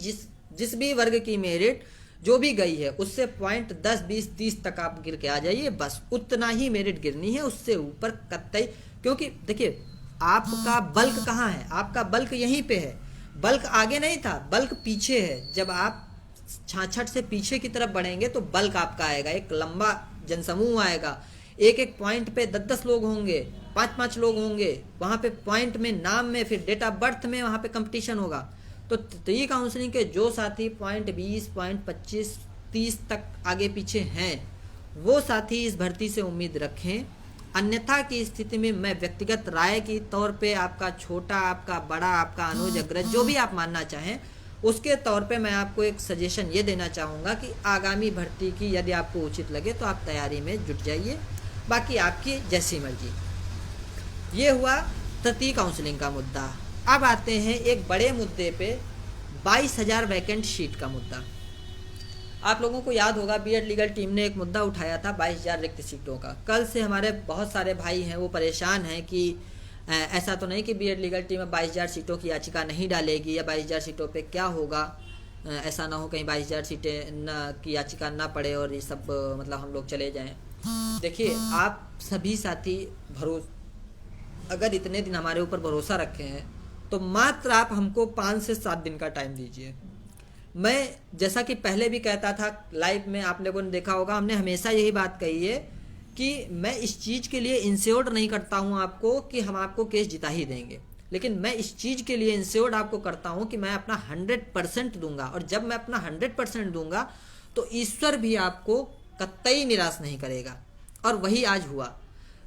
जिस भी वर्ग की मेरिट जो भी गई है उससे पॉइंट 10, 20, 30 तक आप गिर के आ जाइए, बस उतना ही मेरिट गिरनी है, उससे ऊपर कतई। क्योंकि देखिए आपका बल्क कहाँ है, आपका बल्क यहीं पे है, बल्क आगे नहीं था, बल्क पीछे है। जब आप छाछठ से पीछे की तरफ बढ़ेंगे तो बल्क आपका आएगा, एक लंबा जनसमूह आएगा, एक एक पॉइंट पे 10-10 लोग होंगे, 5-5 लोग होंगे, वहाँ पे पॉइंट में, नाम में, फिर डेट ऑफ बर्थ में वहाँ पे कंपटीशन होगा। तो तृतीय काउंसलिंग के जो साथी पॉइंट 20, पॉइंट 25, 30 तक आगे पीछे हैं, वो साथी इस भर्ती से उम्मीद रखें। अन्यथा की स्थिति में मैं व्यक्तिगत राय के तौर पे, आपका छोटा, आपका बड़ा, आपका अनुज अग्रज, जो भी आप मानना चाहें, उसके तौर पे मैं आपको एक सजेशन ये देना चाहूँगा कि आगामी भर्ती की यदि आपको उचित लगे तो आप तैयारी में जुट जाइए, बाकी आपकी जैसी मर्जी। ये हुआ तृतीय काउंसलिंग का मुद्दा। अब आते हैं एक बड़े मुद्दे पे, 22,000 वैकेंट सीट का मुद्दा। आप लोगों को याद होगा बीएड लीगल टीम ने एक मुद्दा उठाया था 22,000 रिक्त सीटों का। कल से हमारे बहुत सारे भाई हैं वो परेशान हैं कि ऐसा तो नहीं कि बीएड लीगल टीम में 22,000 सीटों की याचिका नहीं डालेगी, या 22,000 सीटों पे क्या होगा, ऐसा ना हो कहीं 22,000 सीटें की याचिका ना पड़े और ये सब मतलब हम लोग चले जाएं। देखिए आप सभी साथी अगर इतने दिन हमारे ऊपर भरोसा रखे हैं तो मात्र आप हमको 5 से 7 दिन का टाइम दीजिए। मैं जैसा कि पहले भी कहता था लाइव में, आप लोगों ने देखा होगा, हमने हमेशा यही बात कही है कि मैं इस चीज़ के लिए इंश्योर्ड नहीं करता हूं आपको कि हम आपको केस जिता ही देंगे, लेकिन मैं इस चीज़ के लिए इंश्योर्ड आपको करता हूं कि मैं अपना 100% दूंगा, और जब मैं अपना 100% दूंगा तो ईश्वर भी आपको कतई निराश नहीं करेगा, और वही आज हुआ।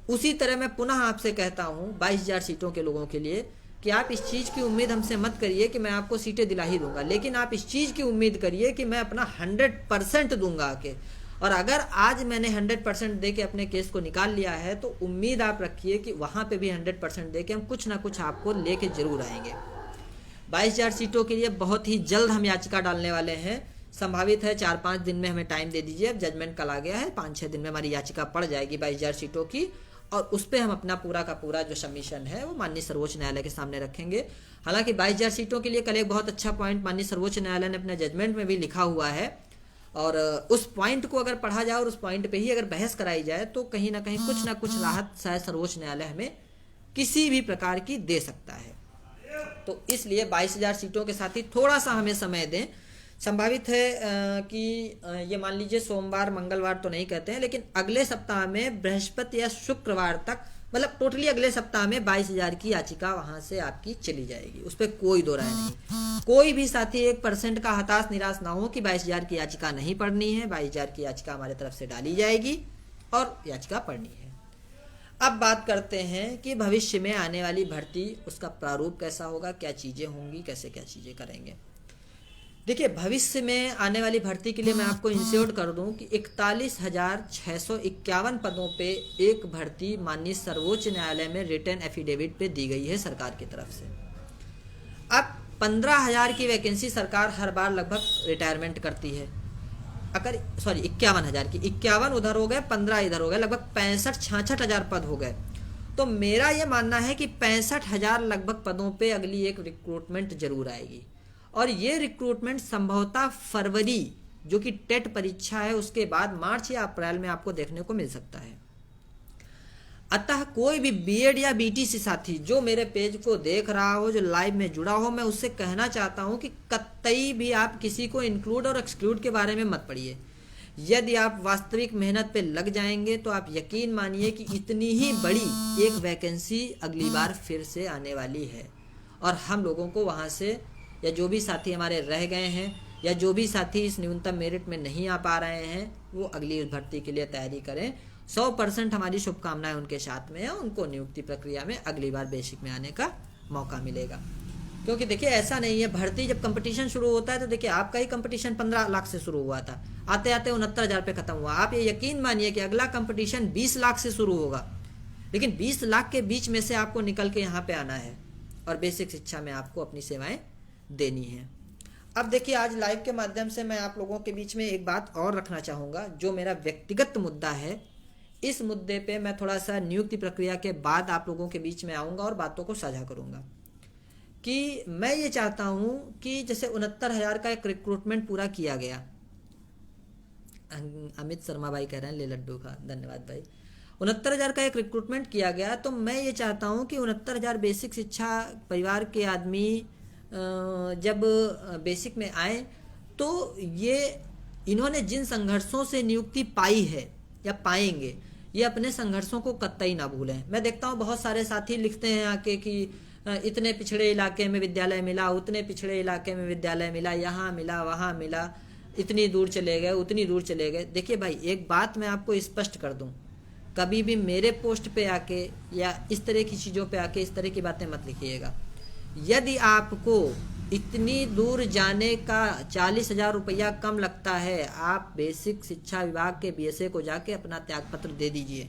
उसी तरह मैं पुनः आपसे कहता हूं 22,000 सीटों के लोगों के लिए कि आप इस चीज़ की उम्मीद हमसे मत करिए कि मैं आपको सीटें दिला ही दूंगा, लेकिन आप इस चीज़ की उम्मीद करिए कि मैं अपना 100% दूंगा आके। और अगर आज मैंने 100% दे के अपने केस को निकाल लिया है तो उम्मीद आप रखिए कि वहाँ पे भी 100% दे के हम कुछ ना कुछ आपको लेके जरूर आएंगे। 22,000 सीटों के लिए बहुत ही जल्द हम याचिका डालने वाले हैं। संभावित है 4-5 दिन में हमें टाइम दे दीजिए। अब जजमेंट कल आ गया है, 5-6 दिन में हमारी याचिका पड़ जाएगी 22,000 सीटों की, और उस पर हम अपना पूरा का पूरा जो सबमिशन है वो माननीय सर्वोच्च न्यायालय के सामने रखेंगे। हालांकि 22,000 सीटों के लिए कल एक बहुत अच्छा पॉइंट माननीय सर्वोच्च न्यायालय ने अपने जजमेंट में भी लिखा हुआ है, और उस पॉइंट को अगर पढ़ा जाए और उस पॉइंट पे ही अगर बहस कराई जाए तो कहीं ना कुछ राहत शायद सर्वोच्च न्यायालय हमें किसी भी प्रकार की दे सकता है। तो इसलिए 22,000 सीटों के साथ ही थोड़ा सा हमें समय दें। संभावित है कि ये मान लीजिए सोमवार मंगलवार तो नहीं कहते हैं, लेकिन अगले सप्ताह में बृहस्पति या शुक्रवार तक, मतलब टोटली अगले सप्ताह में 22,000 की याचिका वहां से आपकी चली जाएगी, उस पर कोई दो राय नहीं। कोई भी साथी 1% का हताश निराश ना हो कि 22,000 की याचिका नहीं पढ़नी है। 22,000 की याचिका हमारे तरफ से डाली जाएगी और याचिका पढ़नी है। अब बात करते हैं कि भविष्य में आने वाली भर्ती, उसका प्रारूप कैसा होगा, क्या चीजें होंगी, कैसे क्या चीजें करेंगे। देखिए भविष्य में आने वाली भर्ती के लिए मैं आपको इंश्योर कर दूं कि 41,651 पदों पे एक भर्ती माननीय सर्वोच्च न्यायालय में रिटर्न एफिडेविट पे दी गई है सरकार की तरफ से। अब 15,000 की वैकेंसी सरकार हर बार लगभग रिटायरमेंट करती है। अगर 51,000 की 51 उधर हो गए, 15 इधर हो गए, लगभग 65-66 हजार पद हो गए। तो मेरा ये मानना है कि 65,000 लगभग पदों पे अगली एक रिक्रूटमेंट जरूर आएगी, और ये रिक्रूटमेंट संभवतः फरवरी, जो कि टेट परीक्षा है, उसके बाद मार्च या अप्रैल में आपको देखने को मिल सकता है। अतः कोई भी बीएड या बीटीसी साथी जो मेरे पेज को देख रहा हो, जो लाइव में जुड़ा हो, मैं उससे कहना चाहता हूं कि कतई भी आप किसी को इंक्लूड और एक्सक्लूड के बारे में मत पढ़िए। यदि आप वास्तविक मेहनत पे लग जाएंगे तो आप यकीन मानिए कि इतनी ही बड़ी एक वैकेंसी अगली बार फिर से आने वाली है, और हम लोगों को वहां से, या जो भी साथी हमारे रह गए हैं या जो भी साथी इस न्यूनतम मेरिट में नहीं आ पा रहे हैं, वो अगली भर्ती के लिए तैयारी करें। 100% हमारी शुभकामनाएं उनके साथ में है, उनको नियुक्ति प्रक्रिया में अगली बार बेसिक में आने का मौका मिलेगा। क्योंकि देखिए ऐसा नहीं है, भर्ती जब कंपटीशन शुरू होता है तो देखिए आपका ही कंपटीशन 15 लाख से शुरू हुआ था, आते आते 69,000 पे खत्म हुआ। आप ये यकीन मानिए कि अगला कंपटीशन 20 लाख से शुरू होगा, लेकिन 20 लाख के बीच में से आपको निकल के यहाँ पे आना है और बेसिक शिक्षा में आपको अपनी सेवाएं देनी है। अब देखिए आज लाइव के माध्यम से मैं आप लोगों के बीच में एक बात और रखना चाहूँगा, जो मेरा व्यक्तिगत मुद्दा है। इस मुद्दे पे मैं थोड़ा सा नियुक्ति प्रक्रिया के बाद आप लोगों के बीच में आऊँगा और बातों को साझा करूँगा कि मैं ये चाहता हूँ कि जैसे 69,000 का एक रिक्रूटमेंट पूरा किया गया। अमित शर्मा भाई कह रहे हैं ले लड्डू खा, धन्यवाद भाई। 69,000 का एक रिक्रूटमेंट किया गया, तो मैं ये चाहता हूँ कि 69,000 बेसिक शिक्षा परिवार के आदमी जब बेसिक में आए तो ये इन्होंने जिन संघर्षों से नियुक्ति पाई है या पाएंगे, ये अपने संघर्षों को कतई ना भूलें। मैं देखता हूँ बहुत सारे साथी लिखते हैं आके कि इतने पिछड़े इलाके में विद्यालय मिला, उतने पिछड़े इलाके में विद्यालय मिला, यहाँ मिला, वहाँ मिला, इतनी दूर चले गए, उतनी दूर चले गए। देखिए भाई एक बात मैं आपको स्पष्ट कर दूँ, कभी भी मेरे पोस्ट पे आके या इस तरह की चीज़ों पे आके इस तरह की बातें मत लिखिएगा। यदि आपको इतनी दूर जाने का 40,000 रुपया कम लगता है, आप बेसिक शिक्षा विभाग के बीएसए को जाके अपना त्यागपत्र दे दीजिए।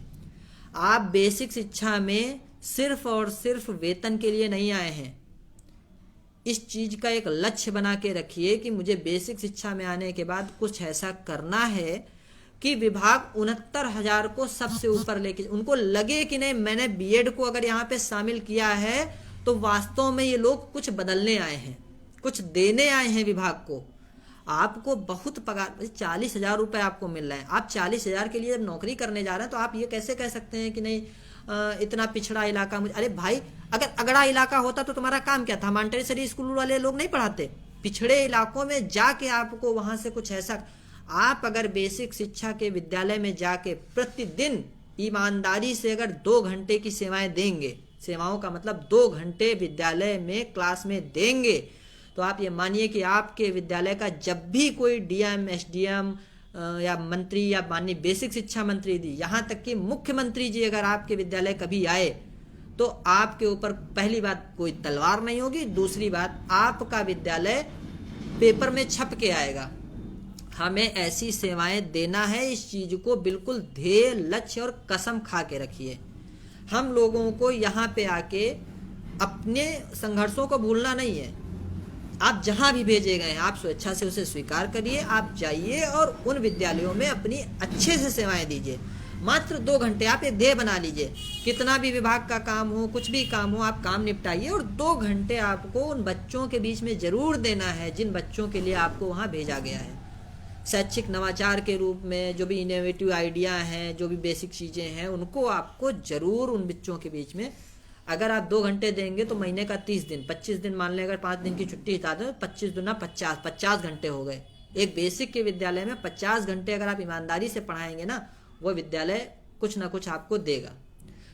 आप बेसिक शिक्षा में सिर्फ और सिर्फ वेतन के लिए नहीं आए हैं। इस चीज का एक लक्ष्य बना के रखिए कि मुझे बेसिक शिक्षा में आने के बाद कुछ ऐसा करना है कि विभाग 69,000 को सबसे ऊपर लेके, उनको लगे कि नहीं मैंने बीएड को अगर यहाँ पे शामिल किया है तो वास्तव में ये लोग कुछ बदलने आए हैं, कुछ देने आए हैं विभाग को। आपको बहुत पगार 40,000 रुपये आपको मिल रहा है, आप 40,000 के लिए जब नौकरी करने जा रहे हैं तो आप ये कैसे कह सकते हैं कि नहीं इतना पिछड़ा इलाका मुझे। अरे भाई अगर अगड़ा इलाका होता तो तुम्हारा काम क्या था? मॉन्टेसरी स्कूल वाले लोग नहीं पढ़ाते? पिछड़े इलाकों में जाके आपको वहां से कुछ ऐसा, आप अगर बेसिक शिक्षा के विद्यालय में जाके प्रतिदिन ईमानदारी से अगर 2 घंटे की सेवाएं देंगे, सेवाओं का मतलब 2 घंटे विद्यालय में क्लास में देंगे, तो आप ये मानिए कि आपके विद्यालय का जब भी कोई डीएम, एसडीएम या मंत्री या माननीय बेसिक शिक्षा मंत्री जी, यहाँ तक कि मुख्यमंत्री जी अगर आपके विद्यालय कभी आए तो आपके ऊपर पहली बात कोई तलवार नहीं होगी, दूसरी बात आपका विद्यालय पेपर में छप के आएगा। हमें ऐसी सेवाएं देना है, इस चीज को बिल्कुल ध्येय, लक्ष्य और कसम खा के रखिए। हम लोगों को यहाँ पे आके अपने संघर्षों को भूलना नहीं है। आप जहाँ भी भेजे गए हैं आप स्वेच्छा से उसे स्वीकार करिए, आप जाइए और उन विद्यालयों में अपनी अच्छे से सेवाएं दीजिए। मात्र 2 घंटे आप एक ध्येय बना लीजिए, कितना भी विभाग का काम हो, कुछ भी काम हो, आप काम निपटाइए और 2 घंटे आपको उन बच्चों के बीच में जरूर देना है जिन बच्चों के लिए आपको वहाँ भेजा गया है। शैक्षिक नवाचार के रूप में जो भी इनोवेटिव आइडिया हैं, जो भी बेसिक चीज़ें हैं, उनको आपको जरूर उन बच्चों के बीच में, अगर आप 2 घंटे देंगे तो महीने का 30 दिन, 25 दिन मान लें, अगर 5 दिन की छुट्टी हटा दें 25 दूना 50 घंटे हो गए। एक बेसिक के विद्यालय में 50 घंटे अगर आप ईमानदारी से पढ़ाएंगे ना, वो विद्यालय कुछ ना कुछ आपको देगा।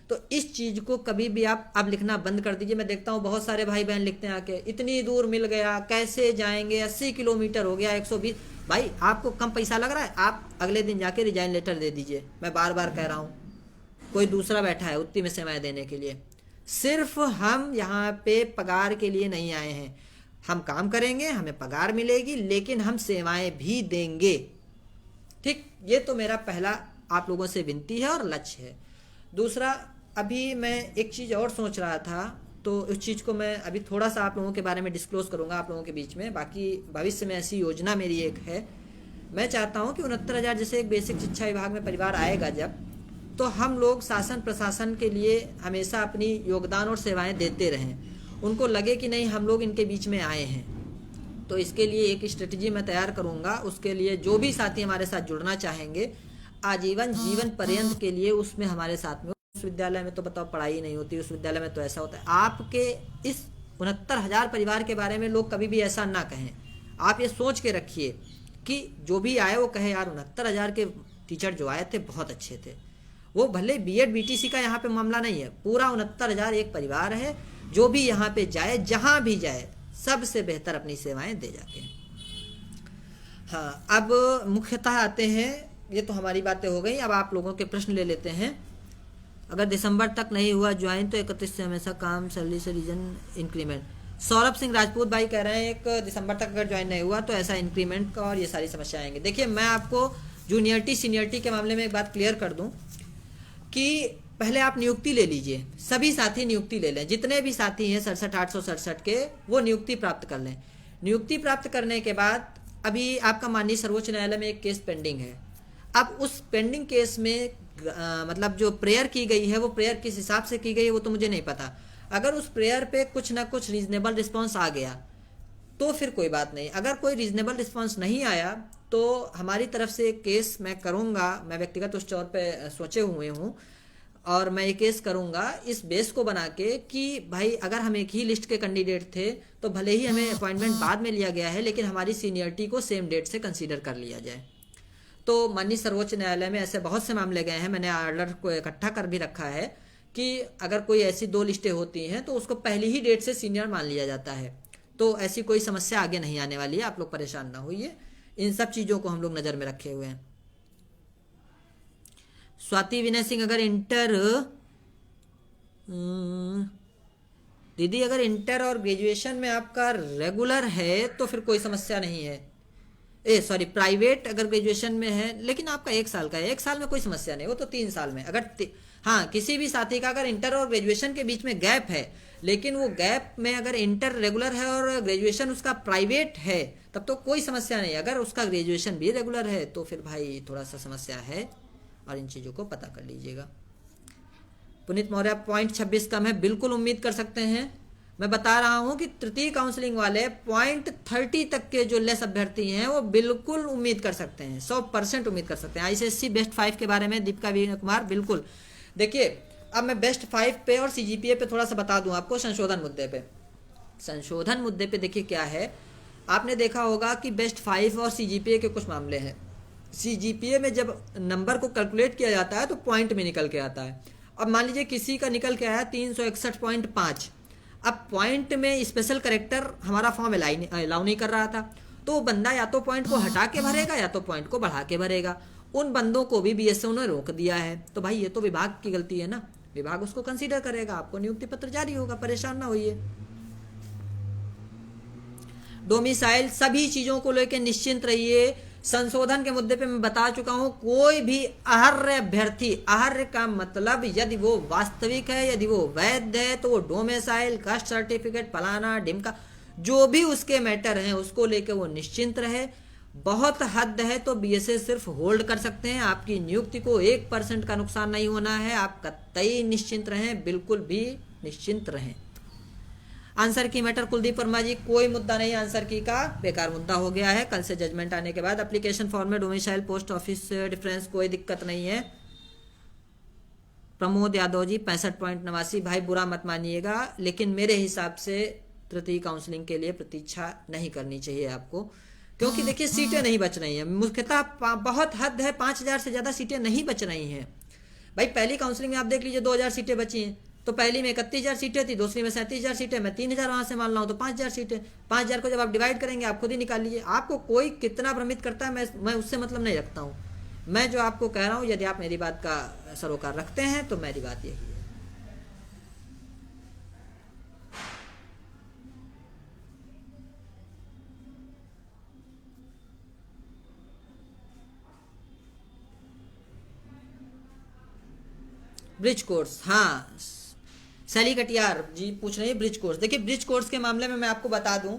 तो इस चीज़ को कभी भी आप अब लिखना बंद कर दीजिए। मैं देखता हूँ बहुत सारे भाई बहन लिखते हैं आके, इतनी दूर मिल गया, कैसे जाएंगे, 80 किलोमीटर हो गया, 120। भाई आपको कम पैसा लग रहा है, आप अगले दिन जाके रिजाइन लेटर दे दीजिए। मैं बार बार कह रहा हूँ, कोई दूसरा बैठा है उतनी में सेवाएं देने के लिए। सिर्फ हम यहाँ पे पगार के लिए नहीं आए हैं, हम काम करेंगे, हमें पगार मिलेगी, लेकिन हम सेवाएं भी देंगे। ठीक, ये तो मेरा पहला आप लोगों से विनती है और लक्ष्य है। दूसरा, अभी मैं एक चीज़ और सोच रहा था, तो उस चीज़ को मैं अभी थोड़ा सा आप लोगों के बारे में डिस्क्लोज करूँगा आप लोगों के बीच में। बाकी भविष्य में ऐसी योजना मेरी एक है, मैं चाहता हूँ कि 69,000 जैसे एक बेसिक शिक्षा विभाग में परिवार आएगा जब, तो हम लोग शासन प्रशासन के लिए हमेशा अपनी योगदान और सेवाएं देते रहें। उनको लगे कि नहीं हम लोग इनके बीच में आए हैं। तो इसके लिए एक स्ट्रेटजी मैं तैयार करूँगा। उसके लिए जो भी साथी हमारे साथ जुड़ना चाहेंगे, आजीवन जीवन पर्यंत के लिए उसमें हमारे साथ में, उस विद्यालय में तो बताओ पढ़ाई नहीं होती, उस विद्यालय में तो ऐसा होता है। आपके इस 69,000 परिवार के बारे में लोग कभी भी ऐसा ना कहें। आप ये सोच के रखिए कि जो भी आए वो कहे यार 69,000 के टीचर जो आए थे बहुत अच्छे थे। वो भले बीएड बीटीसी का यहाँ पे मामला नहीं है, पूरा 69,000 एक परिवार है। जो भी यहाँ पे जाए, जहाँ भी जाए, सबसे बेहतर अपनी सेवाएं दे जाके। हाँ, अब मुख्यतः आते हैं, ये तो हमारी बातें हो गई, अब आप लोगों के प्रश्न ले लेते हैं। अगर दिसंबर तक नहीं हुआ ज्वाइन तो 31 से हमेशा काम, सैलरी से रीजन इंक्रीमेंट। सौरभ सिंह राजपूत भाई कह रहे हैं 1 दिसंबर तक अगर ज्वाइन नहीं हुआ तो ऐसा इंक्रीमेंट का और ये सारी समस्या आएंगे। देखिए मैं आपको जूनियरिटी सीनियरिटी के मामले में एक बात क्लियर कर दूं कि पहले आप नियुक्ति ले लीजिए, सभी साथी नियुक्ति ले लें, जितने भी साथी हैं 67,867 के वो नियुक्ति प्राप्त कर लें। नियुक्ति प्राप्त करने के बाद अभी आपका माननीय सर्वोच्च न्यायालय में एक केस पेंडिंग है। अब उस पेंडिंग केस में मतलब जो प्रेयर की गई है वो प्रेयर किस हिसाब से की गई है वो तो मुझे नहीं पता। अगर उस प्रेयर पे कुछ ना कुछ रीजनेबल रिस्पॉन्स आ गया तो फिर कोई बात नहीं, अगर कोई रीजनेबल रिस्पॉन्स नहीं आया तो हमारी तरफ से केस मैं करूँगा, मैं व्यक्तिगत उस तौर पे सोचे हुए हूँ और मैं ये केस करूँगा इस बेस को बना के कि भाई अगर हम एक ही लिस्ट के कैंडिडेट थे तो भले ही हमें अपॉइंटमेंट बाद में लिया गया है लेकिन हमारी सीनियरिटी को सेम डेट से कंसीडर कर लिया जाए। तो माननीय सर्वोच्च न्यायालय में ऐसे बहुत से मामले गए हैं, मैंने ऑर्डर को इकट्ठा कर भी रखा है कि अगर कोई ऐसी 2 लिस्टें होती हैं तो उसको पहली ही डेट से सीनियर मान लिया जाता है। तो ऐसी कोई समस्या आगे नहीं आने वाली है, आप लोग परेशान ना होइए, इन सब चीज़ों को हम लोग नज़र में रखे हुए हैं। स्वाति विनय सिंह अगर इंटर दीदी अगर इंटर और ग्रेजुएशन में आपका रेगुलर है तो फिर कोई समस्या नहीं है। सॉरी प्राइवेट अगर ग्रेजुएशन में है लेकिन आपका 1 साल का है, 1 साल में कोई समस्या नहीं, वो तो 3 साल में अगर हाँ किसी भी साथी का अगर इंटर और ग्रेजुएशन के बीच में गैप है लेकिन वो गैप में अगर इंटर रेगुलर है और ग्रेजुएशन उसका प्राइवेट है तब तो कोई समस्या नहीं। अगर उसका ग्रेजुएशन भी रेगुलर है तो फिर भाई थोड़ा सा समस्या है और इन चीज़ों को पता कर लीजिएगा। पुनीत मौर्य 0.26 कम है, बिल्कुल उम्मीद कर सकते हैं। मैं बता रहा हूं कि तृतीय काउंसलिंग वाले 0.30 तक के जो लेस अभ्यर्थी हैं वो बिल्कुल उम्मीद कर सकते हैं, 100% उम्मीद कर सकते हैं। आईसीएससी बेस्ट 5 के बारे में दीपिका विनय कुमार बिल्कुल। देखिए अब मैं बेस्ट 5 पे और सीजीपीए पे थोड़ा सा बता दूं आपको। संशोधन मुद्दे पे, संशोधन मुद्दे पे देखिए क्या है, आपने देखा होगा कि बेस्ट 5 और सीजीपीए के कुछ मामले हैं। सीजीपीए में जब नंबर को कैलकुलेट किया जाता है तो पॉइंट में निकल के आता है। अब मान लीजिए किसी का निकल के आया 361.5, अब पॉइंट में स्पेशल करेक्टर हमारा फॉर्म अलाउ नहीं कर रहा था तो बंदा या तो पॉइंट को हटा के भरेगा या तो पॉइंट को बढ़ा के भरेगा। उन बंदों को भी बीएसओ ने रोक दिया है। तो भाई ये तो विभाग की गलती है ना, विभाग उसको कंसीडर करेगा, आपको नियुक्ति पत्र जारी होगा, परेशान ना होइए। डोमिसाइल सभी चीजों को लेकर निश्चिंत रहिए। संशोधन के मुद्दे पे मैं बता चुका हूं, कोई भी अहर्य अभ्यर्थी, अहर्य का मतलब यदि वो वास्तविक है, यदि वो वैध है तो वो डोमिसाइल, कास्ट सर्टिफिकेट, फलाना ढिमका जो भी उसके मैटर हैं उसको लेकर वो निश्चिंत रहे। बहुत हद है तो बीएसए सिर्फ होल्ड कर सकते हैं, आपकी नियुक्ति को 1% का नुकसान नहीं होना है, आप कतई निश्चिंत रहें, बिल्कुल भी निश्चिंत रहें। आंसर की मैटर कुलदीप वर्मा जी कोई मुद्दा नहीं, आंसर की का बेकार मुद्दा हो गया है, कल से जजमेंट आने के बाद। एप्लीकेशन फॉर्म में डोमिसाइल पोस्ट ऑफिस डिफरेंस कोई दिक्कत नहीं है। प्रमोद यादव जी 65.89 भाई बुरा मत मानिएगा लेकिन मेरे हिसाब से तृतीय काउंसलिंग के लिए प्रतीक्षा नहीं करनी चाहिए आपको, क्योंकि देखिए सीटें नहीं बच रही हैं, मुख्यतः बहुत हद है 5,000 से ज़्यादा सीटें नहीं बच रही हैं। भाई पहली काउंसलिंग में आप देख लीजिए 2,000 सीटें बची हैं, तो पहली में 31,000 सीटें थी, दूसरी में 37,000 सीटें, मैं 3,000 वहाँ से मान रहा हूँ तो 5,000 सीटें। 5,000 को जब आप डिवाइड करेंगे आप खुद ही निकाल लीजिए। आपको कोई कितना भ्रमित करता है मैं उससे मतलब नहीं रखता हूँ। मैं जो आपको कह रहा हूँ यदि आप मेरी बात का सरोकार रखते हैं तो मेरी बात यही है। ब्रिज कोर्स, हाँ सैली कटियार जी पूछ रहे हैं ब्रिज कोर्स। देखिए ब्रिज कोर्स के मामले में मैं आपको बता दूं,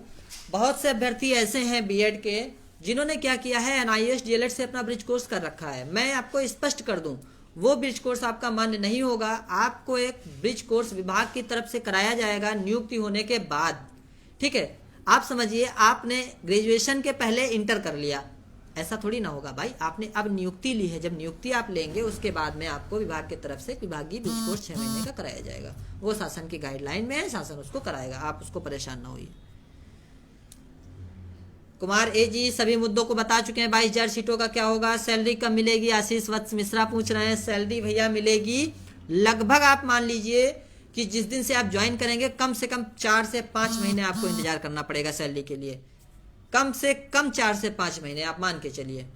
बहुत से अभ्यर्थी ऐसे हैं बीएड के जिन्होंने क्या किया है, एनआईएस डीएलएड से अपना ब्रिज कोर्स कर रखा है। मैं आपको स्पष्ट कर दूं, वो ब्रिज कोर्स आपका मान्य नहीं होगा। आपको एक ब्रिज कोर्स विभाग की तरफ से कराया जाएगा नियुक्ति होने के बाद, ठीक है। आप समझिए आपने ग्रेजुएशन के पहले इंटर कर लिया, ऐसा थोड़ी ना होगा भाई। आपने अब नियुक्ति ली है, जब नियुक्ति आप लेंगे उसके बाद में आपको विभाग की तरफ से विभागीय ब्रिज कोर्स 6 महीने का कराया जाएगा। वो शासन की गाइडलाइन में है, शासन उसको कराएगा, आप उसको परेशान ना होइए। कुमार ए जी सभी मुद्दों को बता चुके हैं। 22,000 सीटों का क्या होगा, सैलरी कब मिलेगी? आशीष वत्स मिश्रा पूछ रहे हैं। सैलरी भैया मिलेगी लगभग, आप मान लीजिए कि जिस दिन से आप ज्वाइन करेंगे कम से कम 4 से 5 महीने आपको इंतजार करना पड़ेगा सैलरी के लिए, कम से कम 4 से 5 महीने आप मान के चलिए।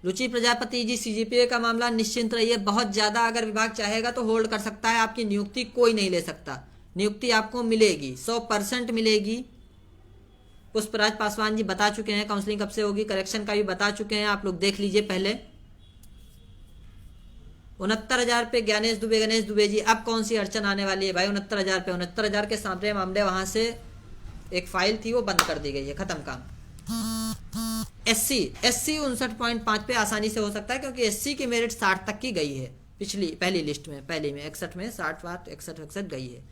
रुचि प्रजापति जी, सीजीपीए का मामला निश्चिंत रहिए, बहुत ज्यादा अगर विभाग चाहेगा तो होल्ड कर सकता है, आपकी नियुक्ति कोई नहीं ले सकता, नियुक्ति आपको मिलेगी, 100% मिलेगी। पुष्पराज पासवान जी बता चुके हैं काउंसलिंग कब से होगी, करेक्शन का भी बता चुके हैं, आप लोग देख लीजिए पहले। 69,000 पे गणेश दुबे जी, अब कौन सी अड़चन आने वाली है भाई? 69,000 पे, 69,000 के सामने मामले, वहां से एक फाइल थी वो बंद कर दी गई है, खत्म काम। एससी 59.5 पे आसानी से हो सकता है, क्योंकि एससी की मेरिट 60 तक की गई है, पहली लिस्ट में, पहली में 61 में 60 61 गई है।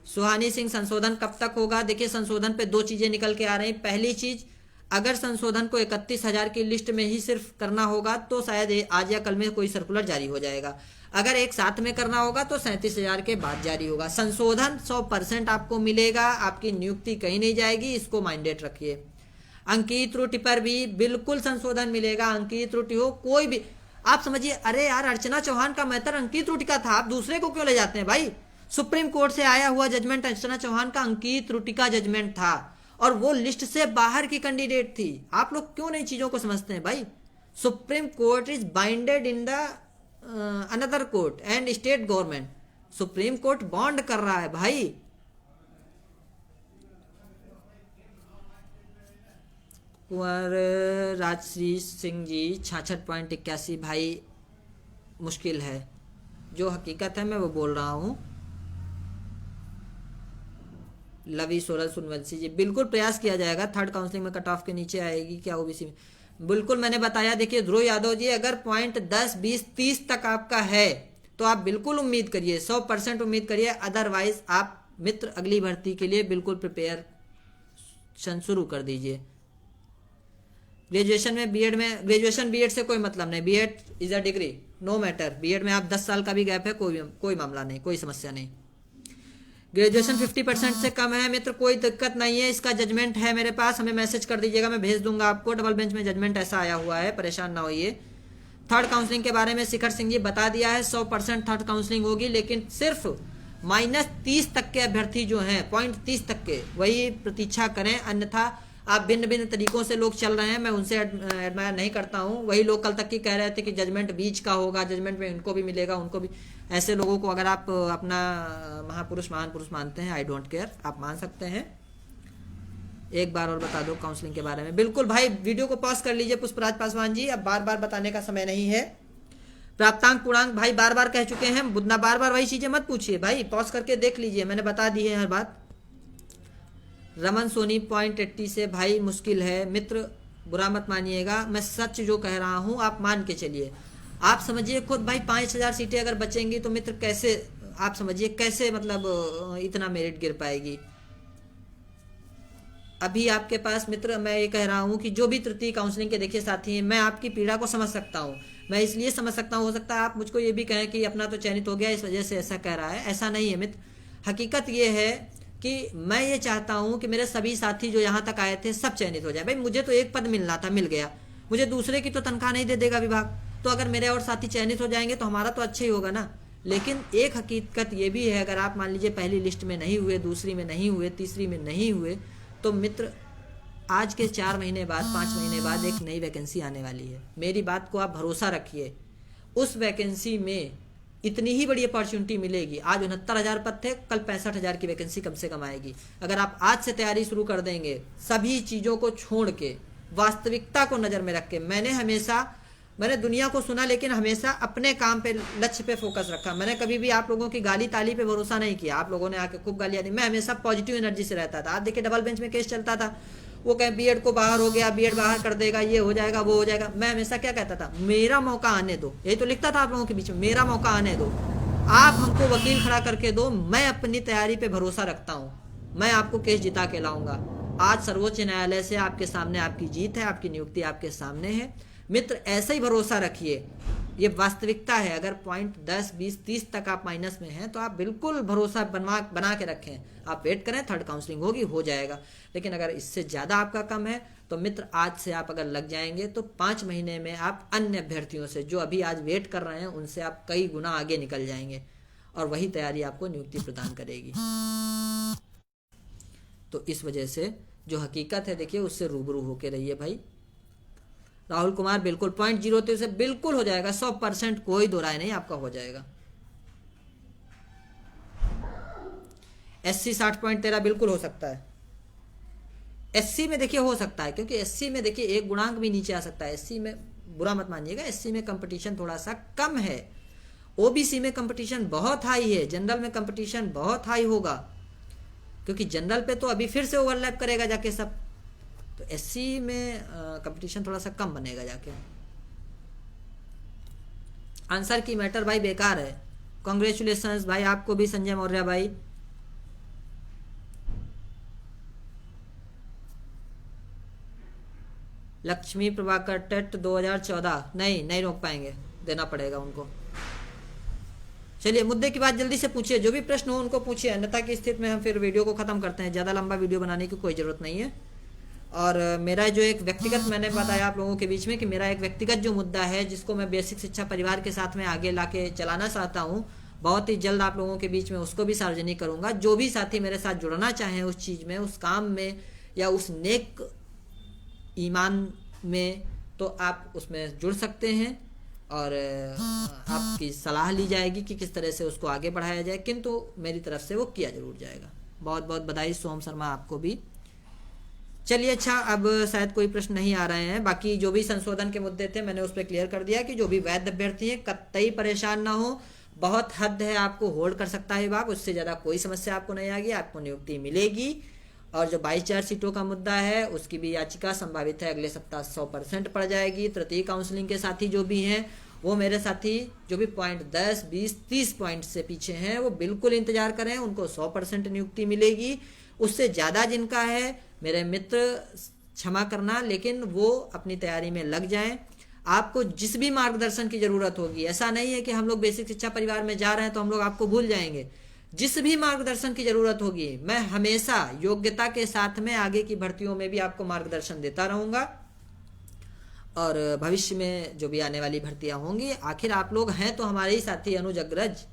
सुहानी सिंह, संशोधन कब तक होगा? देखिए संशोधन पे दो चीजें निकल के आ रही। पहली चीज, अगर संशोधन को 31,000 की लिस्ट में ही सिर्फ करना होगा तो शायद आज या कल में कोई सर्कुलर जारी हो जाएगा। अगर एक साथ में करना होगा तो 37,000 के बाद जारी होगा। संशोधन 100% आपको मिलेगा, आपकी नियुक्ति कहीं नहीं जाएगी, इसको माइंडेड रखिए। अंकीय त्रुटि पर भी बिल्कुल संशोधन मिलेगा, अंकीय त्रुटि हो कोई भी, आप समझिए, अरे यार अर्चना चौहान का मैटर अंकीय त्रुटि का था, आप दूसरे को क्यों ले जाते हैं भाई? सुप्रीम कोर्ट से आया हुआ जजमेंट अर्चना चौहान का अंकीय त्रुटि का जजमेंट था, और वो लिस्ट से बाहर की कैंडिडेट थी। आप लोग क्यों नहीं चीजों को समझते हैं भाई? Supreme court is binded in the another court and state government. Supreme court bond कर रहा है भाई। कुंवर राजश्री सिंह जी, 66.81 भाई मुश्किल है, जो हकीकत है मैं वो बोल रहा हूं। लवी सोरल सुनवंशी जी, बिल्कुल प्रयास किया जाएगा, थर्ड काउंसलिंग में कट ऑफ के नीचे आएगी क्या ओबीसी में? बिल्कुल मैंने बताया। देखिए ध्रुव यादव जी, अगर पॉइंट 10 20 30 तक आपका है तो आप बिल्कुल उम्मीद करिए, 100% उम्मीद करिए, अदरवाइज आप मित्र अगली भर्ती के लिए बिल्कुल प्रिपेयर शुरू कर दीजिए। ग्रेजुएशन में बीएड में, ग्रेजुएशन बीएड से कोई मतलब नहीं, BEd is a degree, no matter. BEd में आप 10 साल का भी गैप है, कोई मामला नहीं, कोई समस्या नहीं। ग्रेजुएशन 50% से कम है मित्र, कोई दिक्कत नहीं है, इसका जजमेंट है मेरे पास, हमें मैसेज कर दीजिएगा, मैं भेज दूंगा आपको। डबल बेंच में जजमेंट ऐसा आया हुआ है, परेशान ना होइए। थर्ड काउंसलिंग के बारे में शिखर सिंह जी बता दिया है, 100% थर्ड काउंसलिंग होगी, लेकिन सिर्फ -30 तक के अभ्यर्थी जो हैं, पॉइंट 30 तक के, वही प्रतीक्षा करें, अन्यथा आप भिन्न भिन्न तरीकों से लोग चल रहे हैं, मैं उनसे एडमायर नहीं करता हूं। वही लोग कल तक की कह रहे थे कि जजमेंट बीच का होगा, जजमेंट में इनको भी मिलेगा उनको भी। ऐसे लोगों को अगर आप अपना महापुरुष महान पुरुष मानते हैं, आई डोंट केयर, आप मान सकते हैं। एक बार और बता दो काउंसलिंग के बारे में। बिल्कुल भाई, वीडियो को पॉज कर लीजिए पुष्पराज पासवान जी, अब बार बार बताने का समय नहीं है। प्राप्तांक पूर्णांक भाई बार बार कह चुके हैं, बुधना बार बार वही चीजें मत पूछिए भाई, पॉज करके देख लीजिए, मैंने बता दी है हर बात। रमन सोनी 0.80 से भाई मुश्किल है मित्र, बुरा मत मानिएगा, मैं सच जो कह रहा हूं आप मान के चलिए। आप समझिए खुद भाई, 5,000 सीटें अगर बचेंगी तो मित्र कैसे, आप समझिए कैसे, मतलब इतना मेरिट गिर पाएगी। अभी आपके पास मित्र, मैं ये कह रहा हूं कि जो भी तृतीय काउंसलिंग के देखिए साथी हैं, मैं आपकी पीड़ा को समझ सकता हूं, मैं इसलिए समझ सकता हूं, हो सकता है आप मुझको ये भी कहें कि अपना तो चयनित हो गया इस वजह से ऐसा कह रहा है, ऐसा नहीं है मित्र। हकीकत ये है कि मैं ये चाहता हूं कि मेरे सभी साथी जो यहाँ तक आए थे सब चयनित हो जाए। भाई मुझे तो एक पद मिलना था, मिल गया, मुझे दूसरे की तो तनख्वाह नहीं दे देगा विभाग, तो अगर मेरे और साथी चयनित हो जाएंगे तो हमारा तो अच्छा ही होगा ना। लेकिन एक हकीकत ये भी है, अगर आप मान लीजिए पहली लिस्ट में नहीं हुए, दूसरी में नहीं हुए, तीसरी में नहीं हुए, तो मित्र आज के 4 महीने बाद, 5 महीने बाद एक नई वैकेंसी आने वाली है। मेरी बात को आप भरोसा रखिए, उस वैकेंसी में इतनी ही बड़ी अपॉर्चुनिटी मिलेगी। आज 69,000 पद थे, कल 65,000 की वैकेंसी कम से कम आएगी। अगर आप आज से तैयारी शुरू कर देंगे, सभी चीजों को छोड़ के, वास्तविकता को नजर में रख के, मैंने दुनिया को सुना लेकिन हमेशा अपने काम पे, लक्ष्य पे फोकस रखा। मैंने कभी भी आप लोगों की गाली ताली पे भरोसा नहीं किया, आप लोगों ने आके खूब गालियां दी, मैं हमेशा पॉजिटिव एनर्जी से रहता था। आज देखिए डबल बेंच में केस चलता था, वो कहे बीएड को बाहर हो गया, बीएड बाहर कर देगा, ये हो जाएगा, वो हो जाएगा। मैं हमेशा क्या कहता था, मेरा मौका आने दो, यही तो लिखता था आप लोगों के बीच में, मेरा मौका आने दो, आप हमको वकील खड़ा करके दो, मैं अपनी तैयारी पे भरोसा रखता हूं, मैं आपको केस जिता के लाऊंगा। आज सर्वोच्च न्यायालय से आपके सामने आपकी जीत है, आपकी नियुक्ति आपके सामने है मित्र, ऐसे ही भरोसा रखिए, ये वास्तविकता है। अगर पॉइंट 10 20 30 तक आप माइनस में हैं तो आप बिल्कुल भरोसा बना के रखें, आप वेट करें, थर्ड काउंसलिंग होगी, हो जाएगा। लेकिन अगर इससे ज्यादा आपका कम है तो मित्र आज से आप अगर लग जाएंगे तो 5 महीने में आप अन्य अभ्यर्थियों से जो अभी आज वेट कर रहे हैं उनसे आप कई गुना आगे निकल जाएंगे, और वही तैयारी आपको नियुक्ति प्रदान करेगी। तो इस वजह से जो हकीकत है देखिए, उससे रूबरू होके रहिए भाई। राहुल कुमार बिल्कुल 0.03 से बिल्कुल हो जाएगा, 100%, कोई दो राय नहीं, आपका हो जाएगा। SC 60.13 बिल्कुल हो सकता है। SC में देखिए हो सकता है, क्योंकि SC में देखिए एक गुणांक भी नीचे आ सकता है। SC में बुरा मत मानिएगा, SC में कंपटीशन थोड़ा सा कम है। OBC में कंपटीशन बहुत हाई है, जनरल में कंपटीशन बहुत हाई होगा, क्योंकि जनरल पे तो अभी फिर से ओवरलैप करेगा जाके सब, तो SC में कंपटीशन थोड़ा सा कम बनेगा जाके। आंसर की मैटर भाई बेकार है। कॉन्ग्रेचुलेशंस भाई आपको भी संजय मौर्य भाई। लक्ष्मी प्रभाकर टेट 2014 नहीं रोक पाएंगे, देना पड़ेगा उनको। चलिए मुद्दे की बात जल्दी से पूछिए, जो भी प्रश्न हो उनको पूछिए, अन्यथा की स्थिति में हम फिर वीडियो को खत्म करते हैं। ज़्यादा लंबा वीडियो बनाने की कोई ज़रूरत नहीं है। और मेरा जो एक व्यक्तिगत, मैंने बताया आप लोगों के बीच में कि मेरा एक व्यक्तिगत जो मुद्दा है जिसको मैं बेसिक शिक्षा परिवार के साथ में आगे ला के चलाना चाहता हूँ, बहुत ही जल्द आप लोगों के बीच में उसको भी सार्वजनिक करूँगा। जो भी साथी मेरे साथ जुड़ना चाहें उस चीज़ में, उस काम में, या उस नेक ईमान में, तो आप उसमें जुड़ सकते हैं और आपकी सलाह ली जाएगी कि किस तरह से उसको आगे बढ़ाया जाए, किंतु मेरी तरफ से वो किया जरूर जाएगा। बहुत बहुत बधाई सोम शर्मा आपको भी। चलिए अच्छा, अब शायद कोई प्रश्न नहीं आ रहे हैं। बाकी जो भी संशोधन के मुद्दे थे मैंने उस पर क्लियर कर दिया कि जो भी वैध अभ्यर्थी हैं कतई परेशान ना हो, बहुत हद है, आपको होल्ड कर सकता है विभाग, उससे ज़्यादा कोई समस्या आपको नहीं आएगी, आपको नियुक्ति मिलेगी। और जो 22,000 सीटों का मुद्दा है उसकी भी याचिका संभावित है अगले सप्ताह 100% पड़ जाएगी। तृतीय काउंसलिंग के साथी जो भी हैं, वो मेरे साथी जो भी पॉइंट 10, 20, 30 पॉइंट से पीछे हैं, वो बिल्कुल इंतजार करें, उनको 100% नियुक्ति मिलेगी। उससे ज़्यादा जिनका है मेरे मित्र क्षमा करना, लेकिन वो अपनी तैयारी में लग जाएं। आपको जिस भी मार्गदर्शन की ज़रूरत होगी, ऐसा नहीं है कि हम लोग बेसिक शिक्षा परिवार में जा रहे हैं तो हम लोग आपको भूल जाएंगे। जिस भी मार्गदर्शन की ज़रूरत होगी मैं हमेशा योग्यता के साथ में आगे की भर्तियों में भी आपको मार्गदर्शन देता रहूँगा। और भविष्य में जो भी आने वाली भर्तियां होंगी, आखिर आप लोग हैं तो हमारे ही साथी अनुज अग्रज।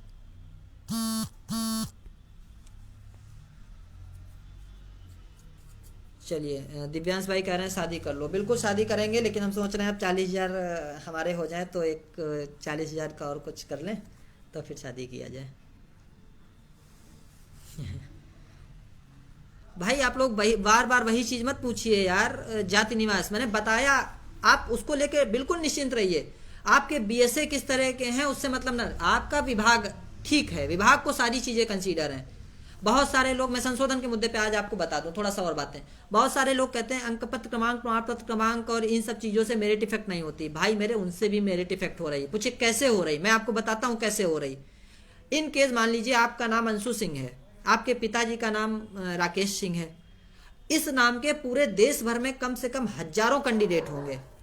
चलिए दिव्यांश भाई कह रहे हैं शादी कर लो, बिल्कुल शादी करेंगे, लेकिन हम सोच रहे हैं अब 40,000 हमारे हो जाए तो एक 40,000 का और कुछ कर लें तो फिर शादी किया जाए। भाई आप लोग बार बार वही चीज मत पूछिए यार। जाति निवास मैंने बताया, आप उसको लेके बिल्कुल निश्चिंत रहिए। आपके बीएसए किस तरह के हैं उससे मतलब ना, आपका विभाग ठीक है, विभाग को सारी चीजें कंसीडर हैं। बहुत सारे लोग, मैं संशोधन के मुद्दे पे आज आपको बता दूं थोड़ा सा और बातें। बहुत सारे लोग कहते हैं अंक पत्र क्रमांक, प्रमाण पत्र क्रमांक और इन सब चीजों से मेरिट इफेक्ट नहीं होती। भाई मेरे उनसे भी मेरिट इफेक्ट हो रही है। पूछे कैसे हो रही, मैं आपको बताता हूँ कैसे हो रही। इन केस मान लीजिए आपका नाम अंशु सिंह है, आपके पिताजी का नाम राकेश सिंह है, इस नाम के पूरे देश भर में कम से कम हजारों कैंडिडेट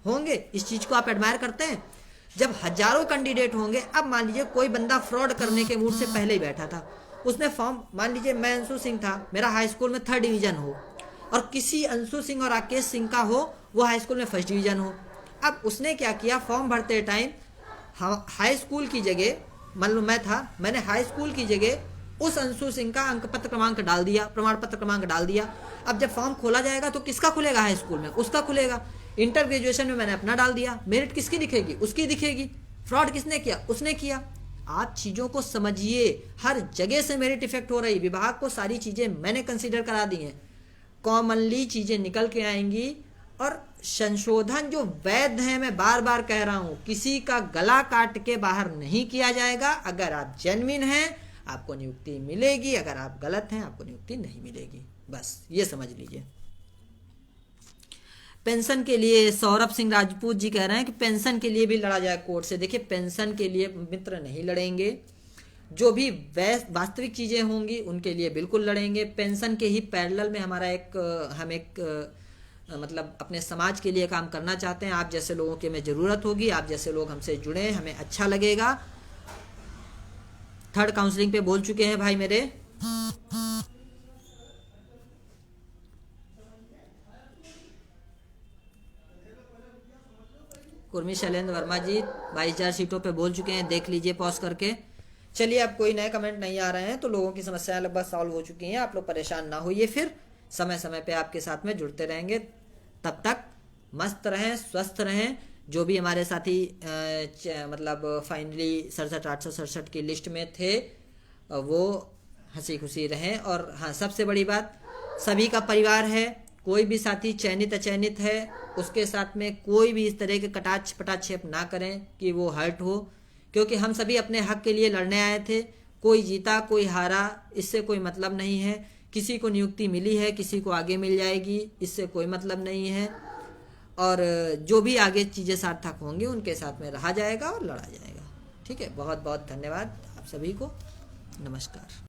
होंगे। इस चीज को आप एडमायर करते हैं। जब हजारों कैंडिडेट होंगे, अब मान लीजिए कोई बंदा फ्रॉड करने के मूड से पहले ही बैठा था, उसने फॉर्म, मान लीजिए मैं अंशु सिंह था, मेरा हाई स्कूल में 3rd डिवीजन हो, और किसी अंशु सिंह और राकेश सिंह का हो, वो हाई स्कूल में 1st डिवीजन हो। अब उसने क्या किया, फॉर्म भरते टाइम हाई स्कूल की जगह, मान लो मैं था, मैंने हाई स्कूल की जगह उस अंशु सिंह का अंक पत्र क्रमांक डाल दिया, प्रमाण पत्र क्रमांक डाल दिया। अब जब फॉर्म खोला जाएगा तो किसका खुलेगा, हाई स्कूल में उसका खुलेगा। इंटर ग्रेजुएशन में मैंने अपना डाल दिया, मेरिट किसकी दिखेगी, उसकी दिखेगी। फ्रॉड किसने किया, उसने किया। आप चीजों को समझिए, हर जगह से मेरिट इफेक्ट हो रही। विभाग को सारी चीजें मैंने कंसीडर करा दी हैं, कॉमनली चीजें निकल के आएंगी। और संशोधन जो वैध है, मैं बार बार कह रहा हूं, किसी का गला काट के बाहर नहीं किया जाएगा। अगर आप जेन्युइन हैं आपको नियुक्ति मिलेगी, अगर आप गलत हैं आपको नियुक्ति नहीं मिलेगी, बस ये समझ लीजिए। पेंशन के लिए सौरभ सिंह राजपूत जी कह रहे हैं कि पेंशन के लिए भी लड़ा जाए कोर्ट से। देखिए पेंशन के लिए मित्र नहीं लड़ेंगे, जो भी वास्तविक चीजें होंगी उनके लिए बिल्कुल लड़ेंगे। पेंशन के ही पैरेलल में हमारा हम एक मतलब अपने समाज के लिए काम करना चाहते हैं। आप जैसे लोगों की हमें जरूरत होगी, आप जैसे लोग हमसे जुड़े, हमें अच्छा लगेगा। 3rd काउंसलिंग पे बोल चुके हैं भाई मेरे। कुर्मी शैलेंद्र वर्मा जी 22,000 सीटों पे बोल चुके हैं, देख लीजिए पॉज करके। चलिए अब कोई नए कमेंट नहीं आ रहे हैं तो लोगों की समस्याएं लगभग सॉल्व हो चुकी हैं। आप लोग परेशान ना होइए, फिर समय समय पे आपके साथ में जुड़ते रहेंगे। तब तक मस्त रहें, स्वस्थ रहें। जो भी हमारे साथी मतलब फाइनली 67,867 की लिस्ट में थे वो हंसी खुशी रहें। और हाँ, सबसे बड़ी बात, सभी का परिवार है, कोई भी साथी चयनित अचयनित है उसके साथ में कोई भी इस तरह के कटाक्ष पटाक्षेप ना करें कि वो हर्ट हो, क्योंकि हम सभी अपने हक के लिए लड़ने आए थे। कोई जीता कोई हारा इससे कोई मतलब नहीं है। किसी को नियुक्ति मिली है, किसी को आगे मिल जाएगी, इससे कोई मतलब नहीं है। और जो भी आगे चीज़ें सार्थक होंगी उनके साथ में रहा जाएगा और लड़ा जाएगा। ठीक है, बहुत बहुत धन्यवाद आप सभी को। नमस्कार।